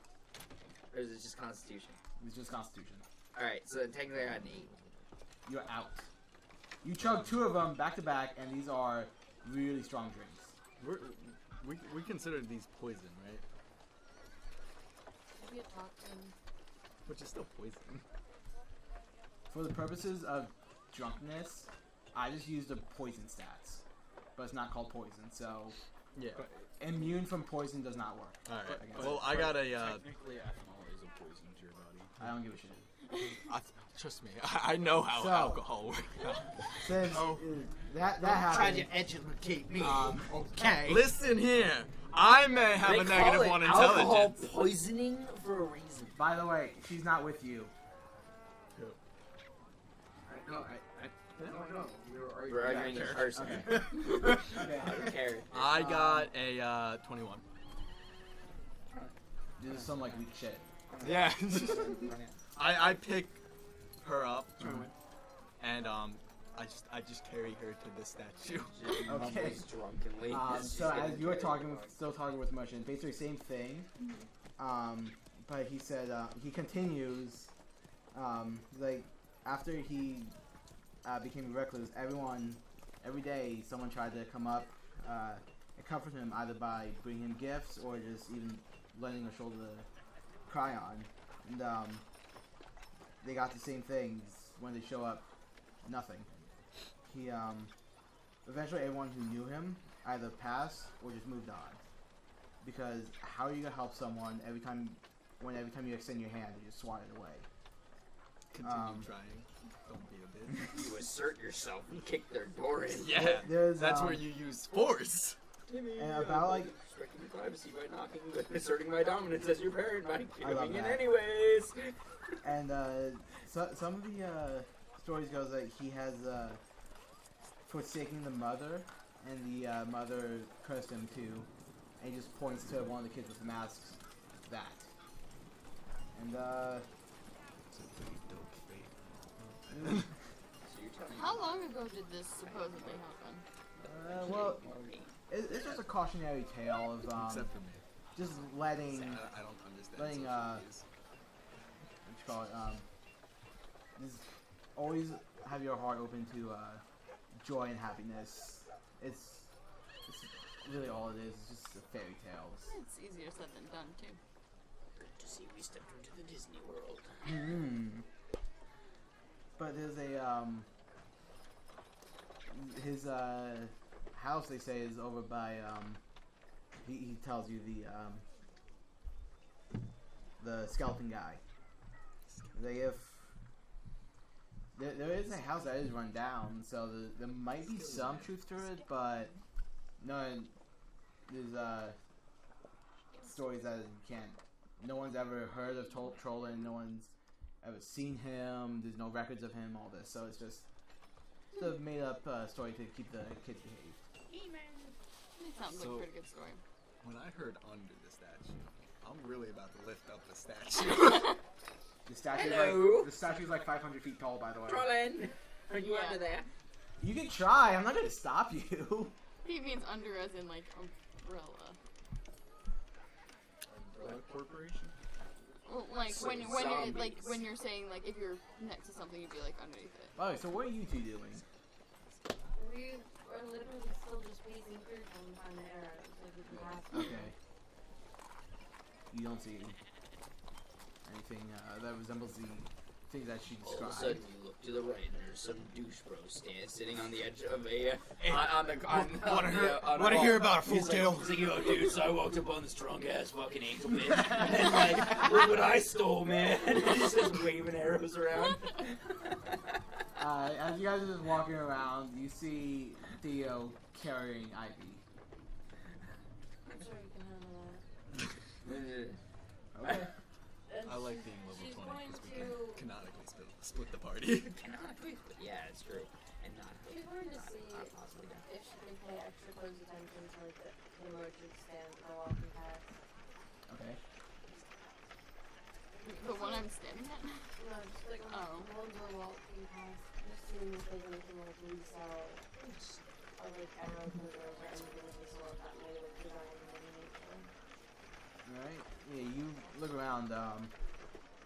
or is it just Constitution? It's just Constitution. All right, so technically I got an 8. You're out. You chug 2 of them back to back, and these are really strong drinks. we consider these poison, right? Maybe a toxin. Which is still poison. For the purposes of drunkenness, I just used the poison stats, but it's not called poison, so Yeah. immune from poison does not work. All right. Against Well, it. I got a. Technically, ethanol is a poison to your body. I don't give a shit. Trust me, I know how So- alcohol works. Since Oh. that Try happened, to educate me. Um, Okay. Listen here, I may have a negative 1 alcohol intelligence. poisoning for a reason. by the way, she's not with you. No. We're arguing in person. Okay. I don't care. I got a 21. This is some like weak shit. Yeah. I pick her up, and I just carry her to the statue. Okay. Drunkenly. So as you were still talking with Motion, basically same thing. But he said he continues. Like after he became a recluse, every day someone tried to come up and comfort him either by bringing him gifts or just even lending a shoulder to cry on. And they got the same things when they show up. Nothing. He eventually everyone who knew him either passed or just moved on. Because how are you gonna help someone every time you extend your hand, you just swat it away? Continue trying. Don't be a bitch. You assert yourself and kick their door in. Yeah, There's, that's where you use force. And about like Respecting your privacy by knocking, but asserting my dominance as your parent by I love coming in that. anyways. and some of the stories goes that he has forsaken the mother, and the mother cursed him too, and he just points to one of the kids with the masks. That. And How long ago did this supposedly happen? well, it's just a cautionary tale of Except for me. just letting I don't understand. letting, social medias. what you call it, just always have your heart open to joy and happiness. It's really all it is. It's just fairy tales. It's easier said than done too. To see we stepped into the Disney World. But there's a his house, they say, is over by he tells you the skeleton guy. They if there is a house that is run down, so there might be some truth to it, but no, there's stories that you can't. No one's ever heard of Trollin. No one's ever seen him. There's no records of him. All this, so it's just a made-up story to keep the kids behaved. It sounds like a pretty good story. When I heard under the statue, I'm really about to lift up the statue. The statue's like 500 feet tall, by the way. Trollin, are you Yeah. under there? You can try. I'm not gonna stop you. He means under as in like umbrella. Umbrella Corporation? Well, like So when you're like zombies. when you're saying like if you're next to something, you'd be like underneath it. By the way, so what are you two doing? We are literally still just pacing through trying to find the arrows. Like we can have Okay. You don't see anything that resembles the things that she All of a described. sudden, you look to the right, and there's some douche bro sitting on the edge of a on the Wanna hear about a He's folk tale? He's like, yo, dude, so I walked up on this drunk ass fucking angel bitch, and like, look what I stole, man. And he's just waving arrows around. As you guys are just walking around, you see Theo carrying Ivy. I'm sure you can handle that. Okay. And I like being level she's 20 going because we can to canonically spend split the party. Cannot quick, but yeah, it's true. And not It'd be hard to see not possibly done. if she can pay extra close attention to like the merchant stands that are walking past. Okay. The one I'm standing at? No, just like Oh. the ones that are walking past. Just seeing if there's anything like resell or like arrow quizzers or anything of the sort that may look designed in nature. Alright. Yeah, you look around.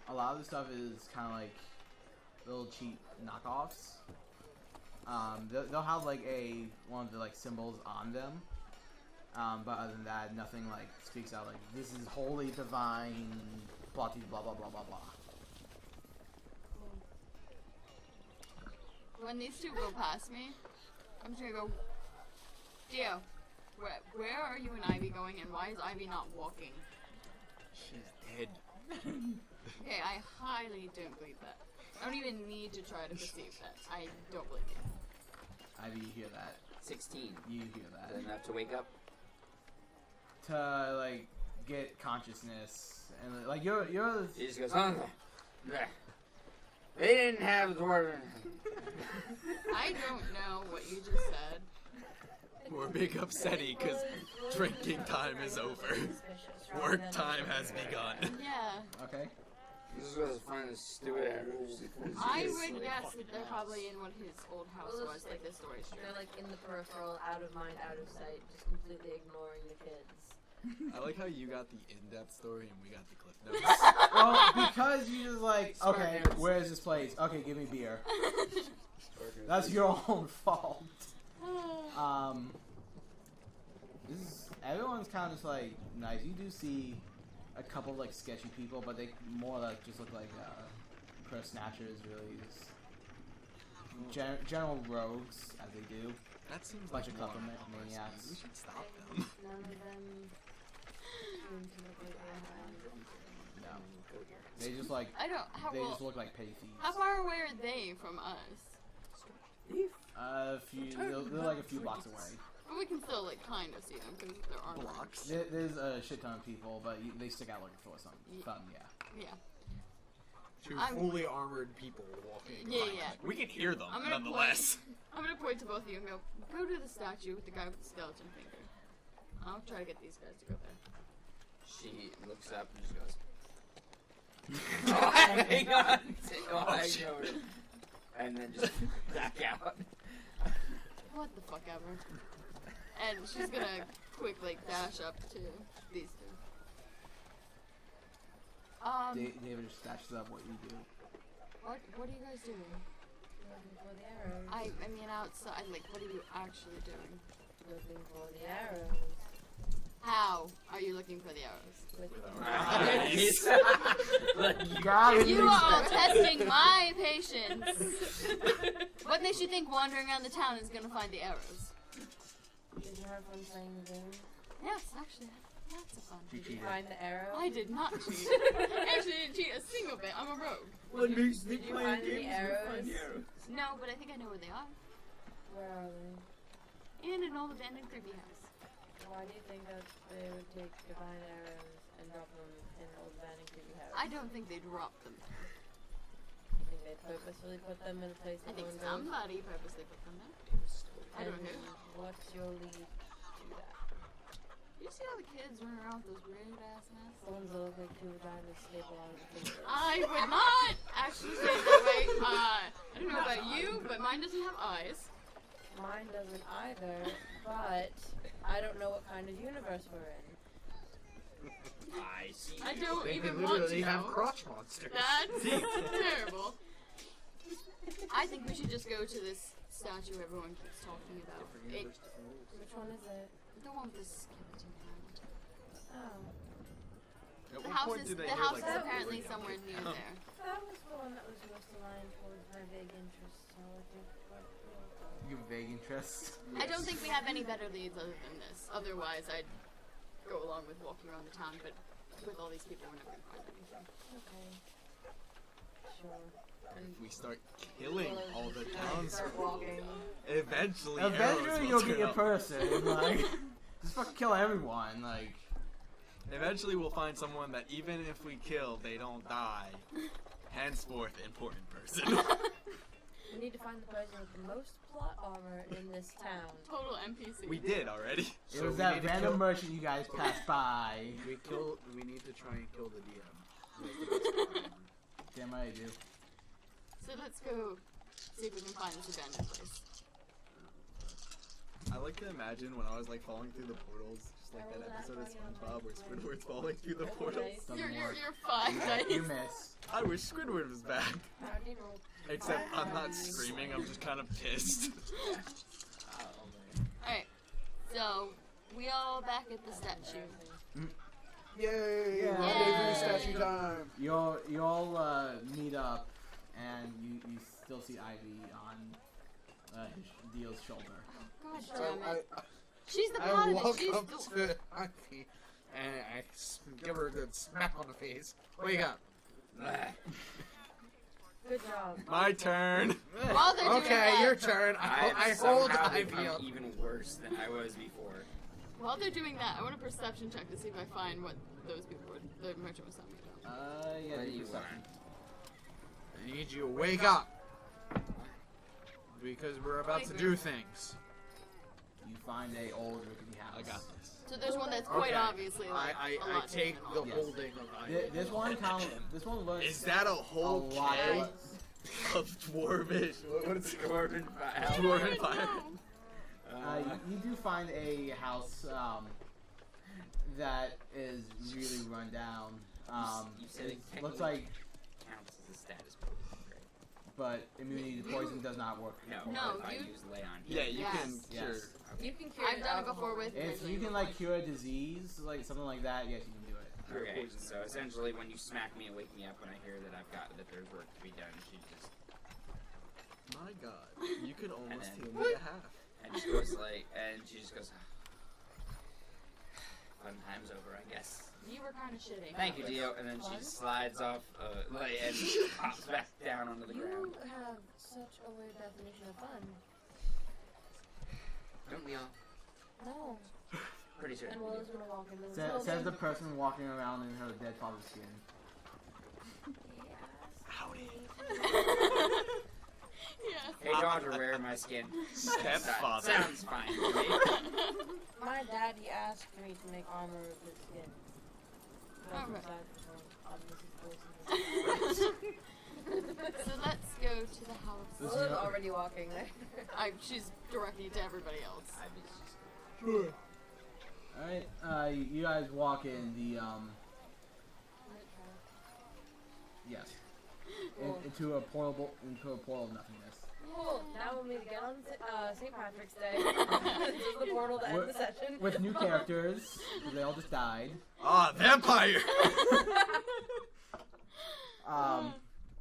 A lot of the stuff is kind of like little cheap knockoffs. They'll have like one of the like symbols on them. But other than that, nothing like speaks out like this is holy, divine, blah blah blah blah blah blah. When these two go past me, I'm just gonna go, Dio, where are you and Ivy going, and why is Ivy not walking? She's dead. Okay, I highly don't believe that. I don't even need to try to perceive that. I don't believe you. Ivy, you hear that? 16. You hear Is that? that enough to wake up? To like get consciousness and like you're He just goes, huh? They didn't have the word. I don't know what you just said. We're big upsetty because drinking time is over. Work time has begun. Yeah. okay. He just goes find this stupid arrows. I would guess that they're probably in what his old house was, like this story street. They're like in the peripheral, out of mind, out of sight, just completely ignoring the kids. I like how you got the in-depth story and we got the cliff notes. Well, because you just like okay, where is this place? Okay, give me beer. That's your own fault. Everyone's kind of just like nice. You do see a couple of like sketchy people, but they more like just look like purse snatchers, really. Just general rogues, as they do. That seems Bunch like of more kleptomaniacs. We should stop them. None of them seem to look like they have. No, they just like I don't. How they well? just look like petty thieves. How far away are they from us? They're like a few blocks away. But we can still like kind of see them because they're armored. Blocks. There's a shit ton of people, but they stick out looking for something. Fun, yeah. Yeah. Two I'm- fully armored people walking. Yeah, behind yeah. us. We can hear them, I'm gonna nonetheless. I'm gonna point to both of you and go to the statue with the guy with the skeleton finger. I'll try to get these guys to go there. She looks up and just goes. Oh, hang on. Hang over. And then just back out. What the fuck ever. And she's gonna quickly dash up to these two. David just stashes up what you do. What are you guys doing? Looking for the arrows. I mean outside, like what are you actually doing? Looking for the arrows. How are you looking for the arrows? With Nice. Like, God, You are all testing my patience. What makes you think wandering around the town is gonna find the arrows? Did you have fun playing the game? Yes, actually, that's a fun. Did you find the arrow? I did not cheat. I actually didn't cheat a single bit. I'm a rogue. what makes me Did you find any arrows? No, but I think I know where they are. Where are they? In an old abandoned creepy house. Why do you think that they would take divine arrows and drop them in an old abandoned creepy house? I don't think they dropped them. You think they purposely put them in a place I that think no one goes? somebody purposely put them there. I don't And know. what's your lead to that? You see how the kids run around with those weird ass masks? The ones that look like two vaginas stapled onto the fingers. I would not actually say it that way. I don't know about you, but mine doesn't have eyes. Mine doesn't either, but I don't know what kind of universe we're in. I see. I don't They even could want to literally have know. crotch monsters. That's terrible. I think we should just go to this statue everyone keeps talking about. Which one is it? The one with the skeleton hand. Oh. At The what house point is do they the hear, house like, is the apparently breathing? somewhere near there. That was the one that was most aligned towards my vague interests, so I think You have vague interest. I don't think we have any better leads other than this. Otherwise, I'd go along with walking around the town, but with all these people, we're never going to find anything. okay. Sure. If we start killing all the towns, Start walking. eventually Eventually, arrows you'll will get turn your up. person. Like, just fucking kill everyone. Like, Eventually we'll find someone that even if we kill, they don't die. Henceforth, important person. We need to find the person with the most plot armor in this town. Total NPC. We did already. It So was we that need to random kill- merchant you guys passed by. We need to try and kill the DM. Damn right I do. So let's go see if we can find this abandoned place. I like to imagine when I was like falling through the portals, just like that episode of SpongeBob where Squidward's falling through the portals. Doesn't You're work. fine, You guys. miss. I wish Squidward was back. Howdy roll. Except I'm not screaming, I'm just kind of pissed. Alright, so we all back at the statue. Yay! Yeah. Rendezvous statue time. You all meet up, and you still see Ivy on Dio's shoulder. God So damn it. She's the I part of walk it. She's up the... to Ivy and I give her a good smack on the face. Wake up. Good job. My turn. While they're doing Okay, that, your turn. I hold somehow Ivy become up. even worse than I was before. while they're doing that, I want a perception check to see if I find what those people were, the merchant was talking about. Yeah, What do do you perception. I need you to wake up. Because we're about to do things. You find a old rickety house. I got this. So there's one that's quite Okay. obviously like I a lot take different. the Yes. holding of Ivy. This one looks Is that a a whole lot keg less. of dwarvish? What's Dwarven fire? Dwarven fire. You do find a house that is really run down. You said It it looks technically like, counts as a status poison, right? but immunity to poison does not work. No, if I you- use lay on Yeah, here. you Yes. can cure. Yes. You can cure I've done it before with If you can like cure a disease, like something like that, yes, you can do it. Okay, so essentially when you smack me and wake me up when I hear that that there's work to be done, she just My God, you could almost then- heal me to half. and she goes like, and she just goes, fun time's over, I guess. You were kind of shitty. Thank you, Dio. And then she slides off, and pops back down onto the ground. You have such a weird definition of fun. Don't we all? No. Pretty sure. And Willow's gonna walk into the Says the person walking around in her dead father's skin. Howdy. Yes. Hey, daughter, wear my skin. Stepfather. Sounds fine. Right? My dad, he asked me to make armor with his skin. Alright. Alright. So let's go to the house. Willow's already walking there. She's directing it to everybody else. Alright, you guys walk in the, yes. Into a portal of nothingness. Cool. Now we'll meet again on St. Patrick's Day. This is the portal to end the session. With new characters, 'cause they all just died. Ah, vampire.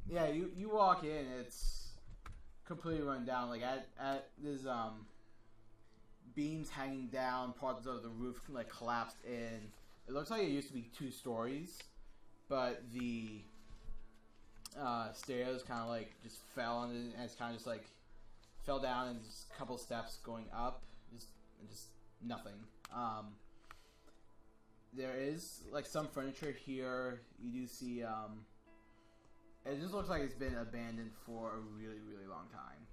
Yeah, you walk in, it's completely run down. Like at there's beams hanging down, parts of the roof like collapsed in. It looks like it used to be 2 stories, but the stairs kind of like just fell and it's kind of just like fell down and just a couple steps going up, just nothing. There is like some furniture here. You do see it just looks like it's been abandoned for a really, really long time.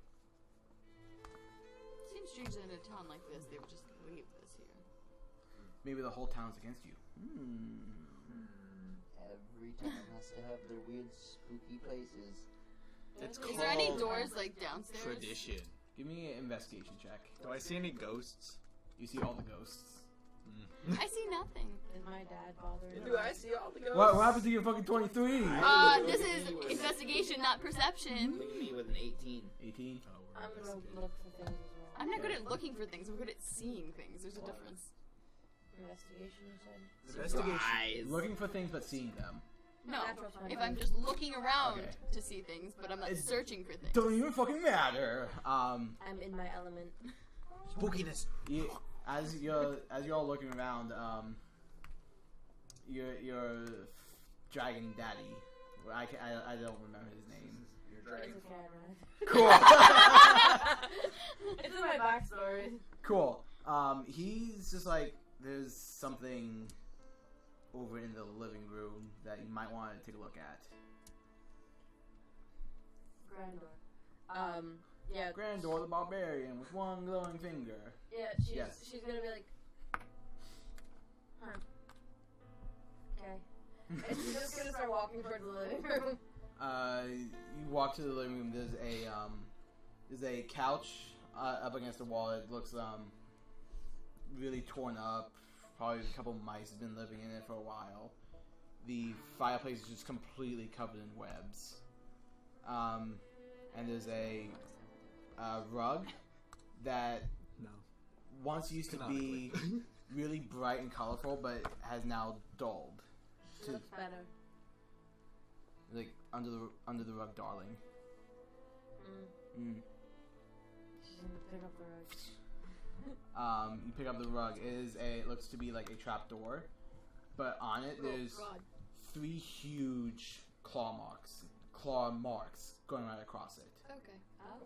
Seems strange that in a town like this they would just leave this here. Maybe the whole town's against you. Every town has to have their weird, spooky places. It's Is there any called doors like downstairs? tradition. Give me an investigation check. Do I see any ghosts? You see all the ghosts. I see nothing. Is my dad bothering? Do I see all the ghosts? What happened to your fucking 23? This is investigation, not perception. Look at me with an 18. 18. I'm gonna look for things as well. I'm not good at looking for things. I'm good at seeing things. There's a difference. Investigation, you said? Investigation. Eyes. Looking for things but seeing them. No, Natural 20. if I'm just looking around Okay. to see things, but I'm not It's- searching for things. Don't even fucking matter. I'm in my element. Spookiness. As you're all looking around, your dragon daddy. I don't remember his name. Your It's dragon. a Cool. It's in my backstory. Cool. He's just like, there's something over in the living room that you might want to take a look at. Grandor. Yeah. Grandor the Barbarian with one glowing finger. Yeah, Yes. she's gonna be like, huh. Okay. And she's just gonna start walking towards the living room. You walk to the living room. There's a couch up against the wall. It looks really torn up. Probably a couple mice have been living in it for a while. The fireplace is just completely covered in webs. And there's a rug that once used to be really bright and colorful, but has now dulled. She looks better. Like under the rug, darling. She's gonna pick up the rug. You pick up the rug. It looks to be like a trap door, but on it there's 3 huge claw marks going right across it. Okay. Oh.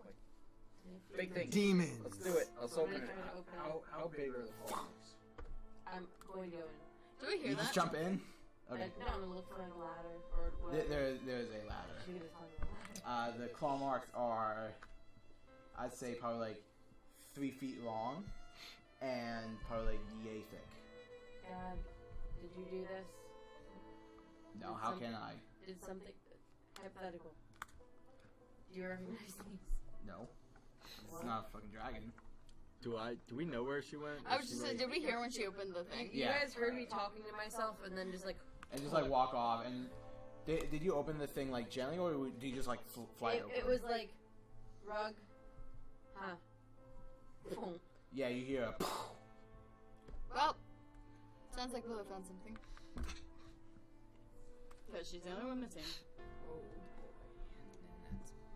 Big thing. Demons. Let's do it. Let's open it. How big are the falls? I'm going to go in. Do we hear You that? just jump in. Okay. No, I'm gonna look for like a ladder or whatever. There is a ladder. She can just climb the ladder. The claw marks are, I'd say, probably like 3 feet long, and probably like yay thick. Dad, did you do this? No, how can I? Did something hypothetical? Do you recognize these? No, it's not a fucking dragon. Do we know where she went? I was just saying, did we hear when she opened the thing? You Yeah. guys heard me talking to myself and then just like. And just like walk off. And did you open the thing like gently, or did you just like fly it open? It was like rug, huh? Boom. Yeah, you hear a. Well, sounds like Willow found something. Because she's the only one missing.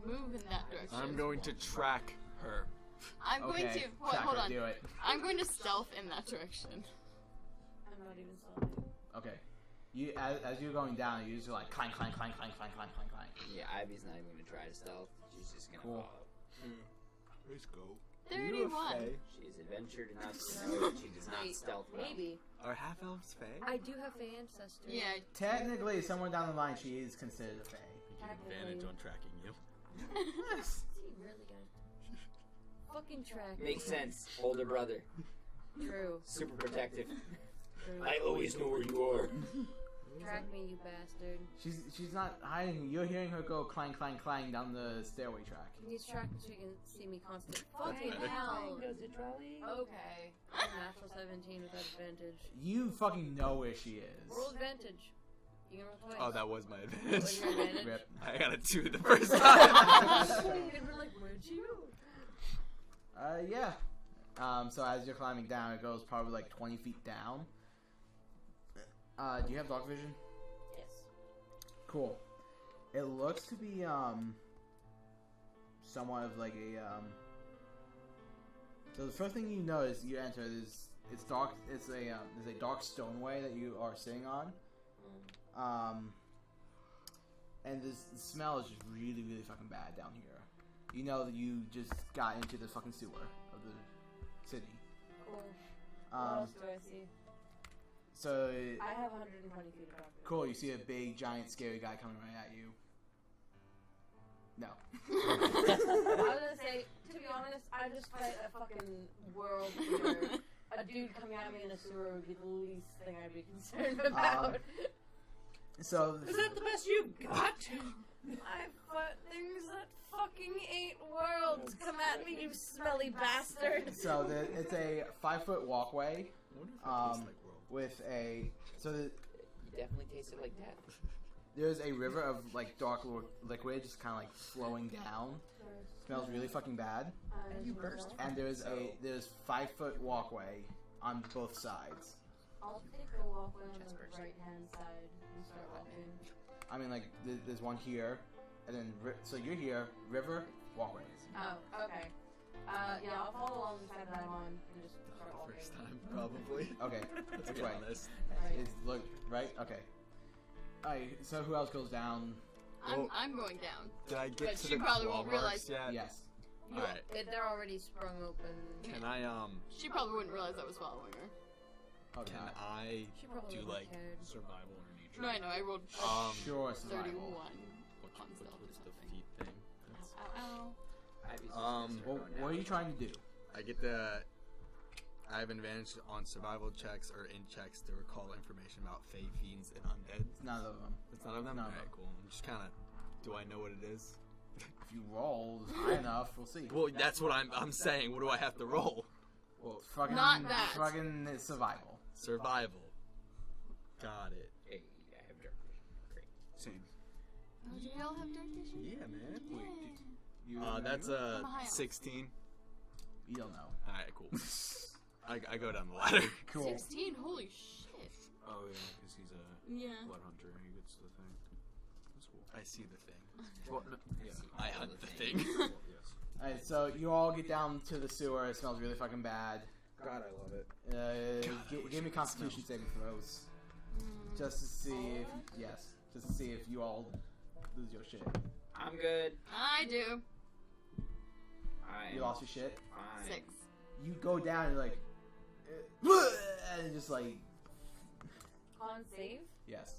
Move in that direction. I'm going to track her. I'm going Okay, to. track Hold her, on. do it. I'm going to stealth in that direction. I'm not even solid. Okay. You as you're going down, you just like clang, clang, clang, clang, clang, clang, clang, clang. Yeah, Ivy's not even gonna try to stealth. She's just gonna Cool. follow. Let's go. 31. She is adventured enough to know that she does not Wait, stealth well. maybe. Are half elves fae? I do have Fey ancestors. Yeah. Technically, somewhere down the line, she is considered a fae. We get advantage on tracking you. Is he really gonna fucking track me? Makes sense. Older brother. True. Super protective. True. I always know where you are. Track me, you bastard. She's not hiding. You're hearing her go clang, clang, clang down the stairway track. He's tracking so he can see me constantly. Fucking hell. Okay. Natural 17 without advantage. You fucking know where she is. Roll advantage. You can roll twice. Oh, that was my What's advantage. your advantage? Rip. I got a 2 the first time. You could be like, where'd you? Yeah. So as you're climbing down, it goes probably like 20 feet down. Do you have dark vision? Yes. Cool. It looks to be somewhat of like a So the first thing you notice you enter is it's dark. It's a there's a dark stoneway that you are sitting on. And the smell is just really, really fucking bad down here. You know that you just got into the fucking sewer of the city. Cool. What else do I see? So I have 120 feet of dark vision. cool. You see a big, giant, scary guy coming right at you. No. I was gonna say, to be honest, I just fight a fucking world leader. A dude coming at me in a sewer would be the least thing I'd be concerned about. So Is that the best you got? I fought things that fucking ate worlds. Come at me, you smelly bastard. So it's a 5-foot walkway. I wonder if it tastes like world. With a You definitely tasted like death. there's a river of like dark liquid just kind of like flowing down. Smells really fucking bad. You burst. And there's 5-foot walkway on both sides. I'll take the walkway on the right hand side and start walking. I mean like there's one here, and then so you're here, river, walkway. Oh, okay. Yeah, I'll follow along the side that I'm on and just start walking. First time, probably. Okay, Let's which be way? honest. Right. Is look right? Okay. Alright, so who else goes down? I'm going down. Did I get But to she the probably claw won't marks realize- yet? Yes. Alright. They're already sprung open. Can I She probably wouldn't realize I was following her. Okay. can I She probably do wouldn't like cared. Survival or nature? No, I know. I rolled Sure, 31 survival. on stealth or what's the something. feet thing? Ow. What are you trying to do? I have an advantage on survival checks or in checks to recall information about fey fiends and undead. None of them. It's none of them? None of Alright, them. cool. I'm just kind of... Do I know what it is? If you roll high enough, we'll see. Well, that's what I'm saying. What do I have to roll? Well, fucking, Not that. Fucking survival. Survival. Got it. Hey, I have dark vision. Great. Same. Oh, do y'all have dark vision? Yeah, man. You, That's I'm a high elf. 16. You don't know. Alright, cool. I go down the ladder. Cool. 16? Holy shit. Oh yeah, because he's a Yeah. blood hunter. He gets the thing. That's cool. I see the thing. Well, no, yeah. I hunt the thing. Well, yes. Alright, so you all get down to the sewer. It smells really fucking bad. God, I love it. Give me Constitution saving throws. Just to see if you all lose your shit. I'm good. I do. I'm You lost your shit. fine. 6. You go down and like, and just like, Con save? yes.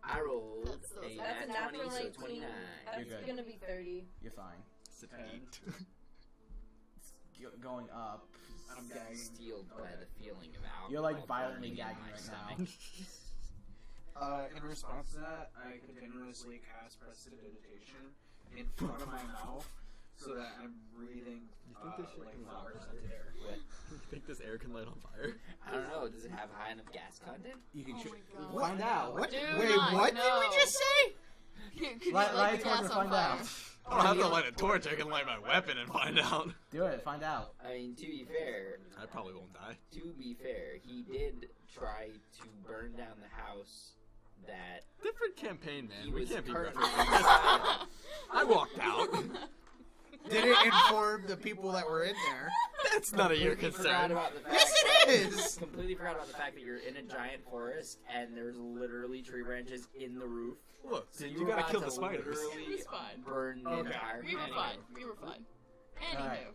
I rolled That's so a sad. That's a nat 20, natural so 19. 29. That's You're good. gonna be 30. You're fine. It's an 8. Going up. I'm gagging. Steeled by the feeling of alcohol. You're like violently forming in gagging my right stomach. now. In response to that, I continuously cast prestidigitation in front of my mouth so that I'm breathing think this shit like can flowers light into air. You think this air can light on fire? I don't know. Does it have high enough gas content? You can Oh my god. find out. What? Do Wait, not what know. did we just say? Could you Light light a the torch gas and on find fire? out. I don't have to light a torch. I can light my weapon and find out. Do it. Find out. I mean, to be fair, I probably won't die. he did try to burn down the house that Different campaign, he man. We was can't be currently referencing. inside of. I walked out. Did it inform the people that were in there? That's none of your Completely forgot concern. about the fact Yes, that- it is! Completely forgot about the fact that you're in a giant forest and there's literally tree branches in the roof. Look, So you were gotta about kill to the spiders. literally It was fine. burn the Okay. entire. We were Anyway. fine. We were fine. Anywho. Alright.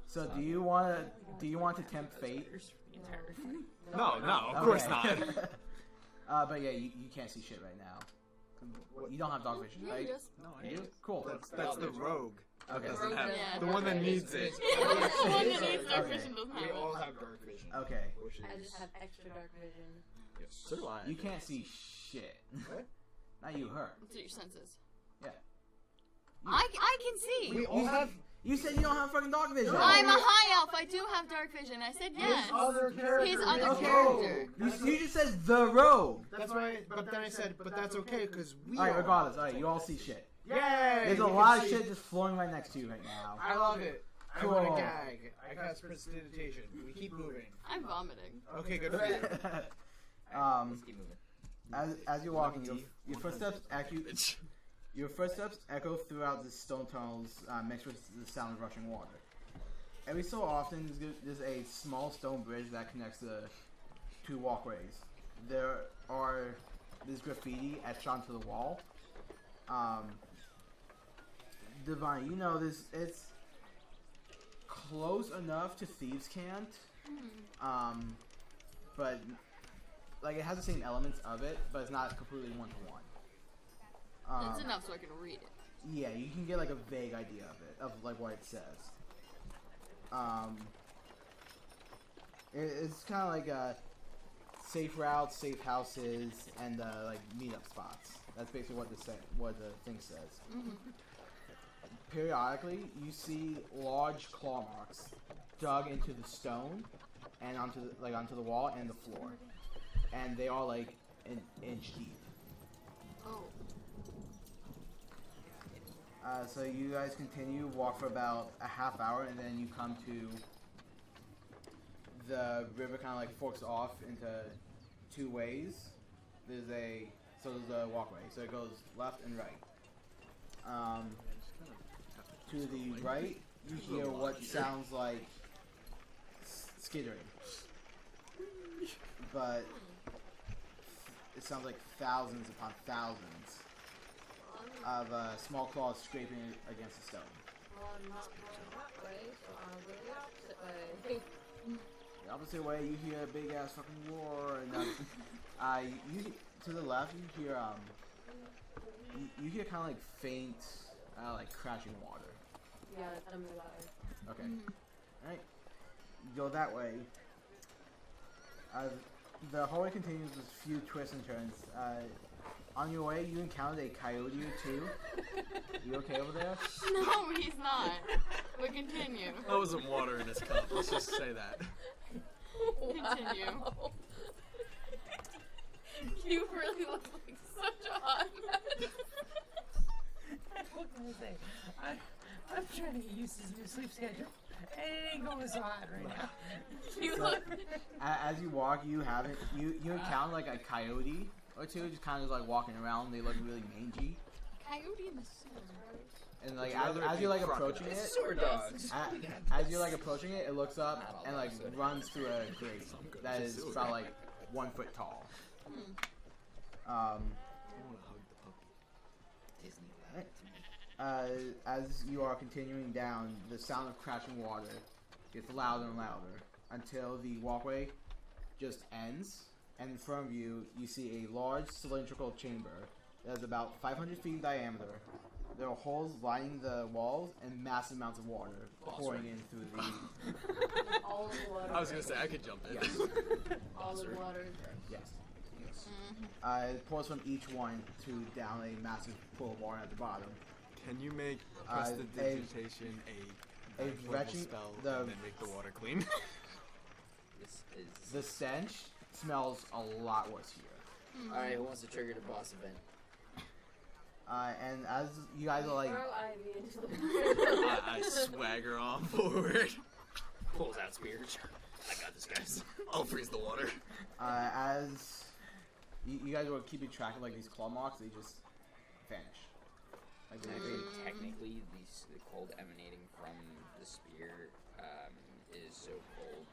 So do you want to tempt fate? The entire fight. No, of course not. But yeah, you can't see shit right now. You don't have dark vision, Yeah, right? he does. No, You do? Cool. That's the rogue. Okay. Doesn't have, Yeah, the dark one that vision. needs it. The one that needs dark Okay. vision doesn't We have all it. have dark vision. Okay. Which is, I just have extra dark vision. yes. So do I. You can't see shit. What? Not you, her. It's your senses. Yeah. I can see. We all have. You said you don't have fucking dark vision. I'm a high elf. I do have dark vision. I said yes. Other character. His other Okay. character. You just said the rogue. That's why. But then I said, but that's okay because we. Alright, all- regardless. Alright, you all see shit. Yay! There's a we can lot of see- shit just flowing right next to you right now. I love it. I Cool. want to gag. I cast prestidigitation. We keep moving. I'm vomiting. Okay, good for you. Let's keep moving. As you're walking, your footsteps echo throughout the stone tunnels mixed with the sound of rushing water. Every so often, there's a small stone bridge that connects the two walkways. There's graffiti etched onto the wall. Divine, you know this. It's close enough to Thieves' Cant, but like it has the same elements of it, but it's not completely one to one. It's enough so I can read it. Yeah, you can get like a vague idea of it, of like what it says. It's kind of like safe routes, safe houses, and like meetup spots. That's basically what the thing says. Periodically, you see large claw marks dug into the stone and onto the wall and the floor, and they are like an inch deep. Oh. So you guys continue, walk for about a half hour, and then you come to the river. Kind of like forks off into two ways. There's a walkway, so it goes left and right. To the right, you hear what sounds like skittering, but it sounds like thousands upon thousands of small claws scraping against the stone. Well, I'm not going that way, so I'll go the opposite way. The opposite way, you hear a big ass fucking roar, and you to the left, you hear kind of like faint like crashing water. Yeah, tell me about it. Okay. Alright. You go that way. The hallway continues with a few twists and turns. On your way, you encountered a coyote or two. You okay over there? No, he's not. But continue. That wasn't water in his cup. Let's just say that. Continue. Wow. You really look like such a hot mess. What can I say? I'm trying to get used to this new sleep schedule. And it ain't going so hot right now. You So, look. as you walk, you encounter like a coyote or two, just kind of like walking around. They look really mangy, Coyote in the sewer. and like Would you rather as be you're like crocodile? approaching it, Sewer dogs. as you're like approaching it, it looks up and like runs through a grate that is about like 1 foot tall. I want to hug the puppy. Disney. As you are continuing down, the sound of crashing water gets louder and louder until the walkway just ends, and in front of you, you see a large cylindrical chamber that is about 500 feet in diameter. There are holes lining the walls and massive amounts of water pouring in through the... All of the water. I was gonna say I could jump in. Yes. All of the water. Yes. Mm-hmm. It pours from each one to down a massive pool of water at the bottom. Can you make prestidigitation a level retching- spell the- and then make the water clean? This is. The stench smells a lot worse here. Alright, who wants to trigger the boss event? And as you guys are like... Throw Ivy into the I swagger on forward. Pulls out spear. I got this, guys. I'll freeze the water. As you guys were keeping track of like these claw marks, they just vanish. Like they Technically, the cold emanating from the spear is so cold.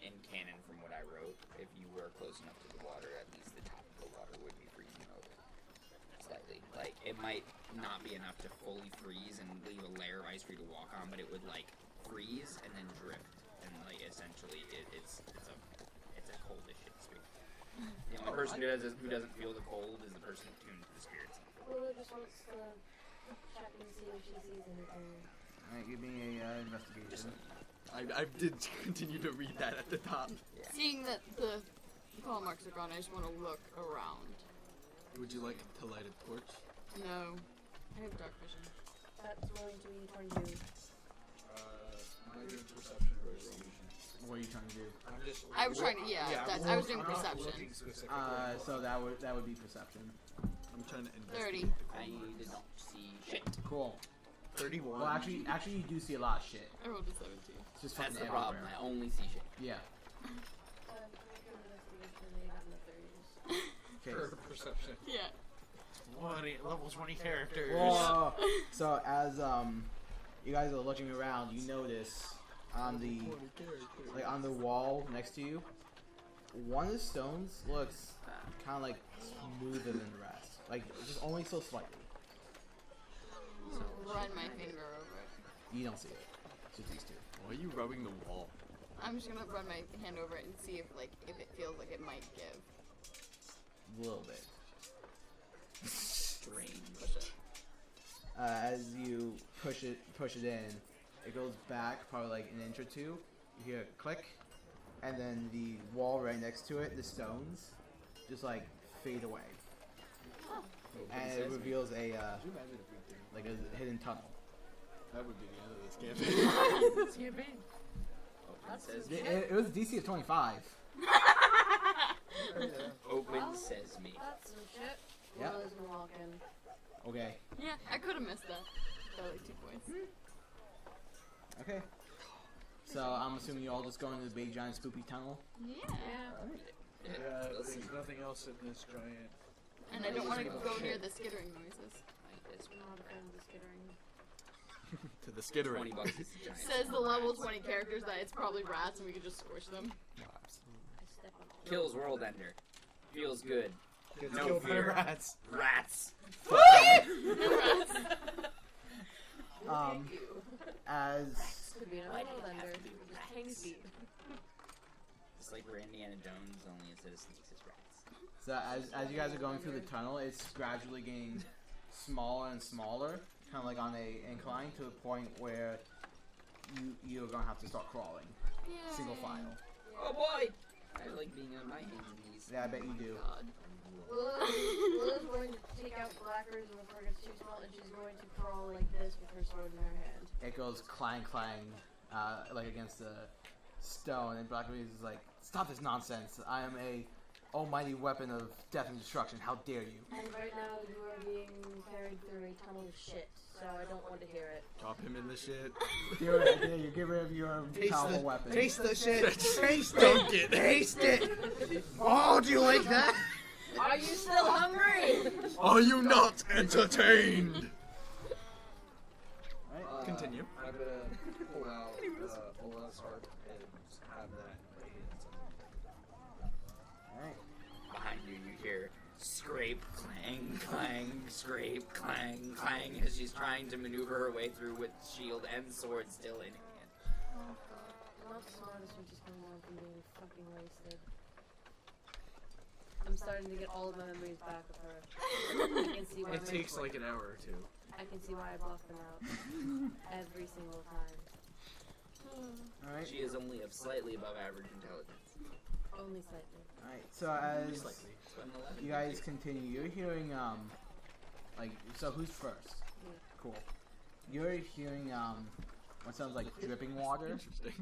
In canon, from what I wrote, if you were close enough to the water, at least the top of the water would be freezing over. Slightly. Like, it might not be enough to fully freeze and leave a layer of ice for you to walk on, but it would, like, freeze and then drift. And, like, essentially, it's a cold as shit spear. The only person who doesn't feel the cold is the person attuned to the spirits. Lulu just wants to check and see if she sees anything. Alright, give me a investigation. I did continue to read that at the top. Seeing that the claw marks are gone, I just want to look around. Would you like to light a torch? No. I have dark vision. That's going to be 22. Am I doing perception or investigation? What are you trying to do? I'm just. I was trying to, I was doing I'm not perception. looking specifically. So that would be perception. I'm trying to 30. investigate the I cold. did not see shit. Cool. 31. Well, actually, you do see a lot of shit. I rolled a 17. It's just That's fucking the problem. everywhere. I only see shit. Yeah. Investigation, they got in the 30s. Okay. For perception. Yeah. Level 20 characters. Whoa. So as you guys are looking around, you notice on the on the wall next to you, one of the stones looks kind of like smoother than the rest, like just only so slightly. Run my finger over it. You don't see it. It's just these two. Why are you rubbing the wall? I'm just gonna run my hand over it and see if it feels like it might give. A little bit. Strange. Push it. As you push it in, it goes back probably like an inch or two. You hear a click, and then the wall right next to it, the stones, just like fade away, and it reveals a like a hidden tunnel. That would be the end of this campaign. Campaign. It was a DC of 25. Open Well, sesame. That's some shit. Yep. Lulu's gonna walk in. Okay. Yeah, I could have missed that. By like 2 points. Okay. So I'm assuming you all just go into the big giant spoopy tunnel. Yeah. Yeah, there's nothing else in this giant. And I don't want to go near the skittering noises. I'm not a fan of the skittering. To the skittering. $20 is a giant. Says the level 20 characters that it's probably rats and we could just squish them. I step on it. Kills world ender. Feels good. Gets No killed by fear. rats. Rats. As Could be another little lender. Just tiny feet. It's like Indiana Jones, only instead of snakes, it's rats. so as you guys are going through the tunnel, it's gradually getting smaller and smaller kind of like on a incline to a point where you're gonna have to start crawling, Yay. single file. Oh boy! I like being on my hands and knees. Yeah, I bet you do. God. Lilla's going to take out Blackers before it gets too small, and she's going to crawl like this with her sword in her hand. It goes clang clang, like against the stone, and Blackberry is like, "Stop this nonsense! I am a almighty weapon of death and destruction. How dare you?" And right now you are being carried through a tunnel of shit, so I don't want to hear it. Drop him in the shit. Do it, I dare you. Get rid of your powerful weapon. Taste the shit. Taste Dunk it. it. Taste it. Oh, do you like that? Are you still hungry? Are you not entertained? Right? Continue. I'm gonna pull out Ola's harp and have that in my hands. Alright. Behind you, you hear scrape, clang, clang, scrape, clang, clang as she's trying to maneuver her way through with shield and sword still in hand. Oh god. Not the smartest when she's coming down from being fucking wasted. I'm starting to get all of my memories back of her. I can see why It takes like an hour or two. I can see why I block them out. Every single time. Alright. She is only of slightly above average intelligence. Only slightly. Alright, so as Slightly. So an 11. you guys continue, you're hearing, like, so who's first? Me. Cool. You're hearing, what sounds like dripping water. Interesting.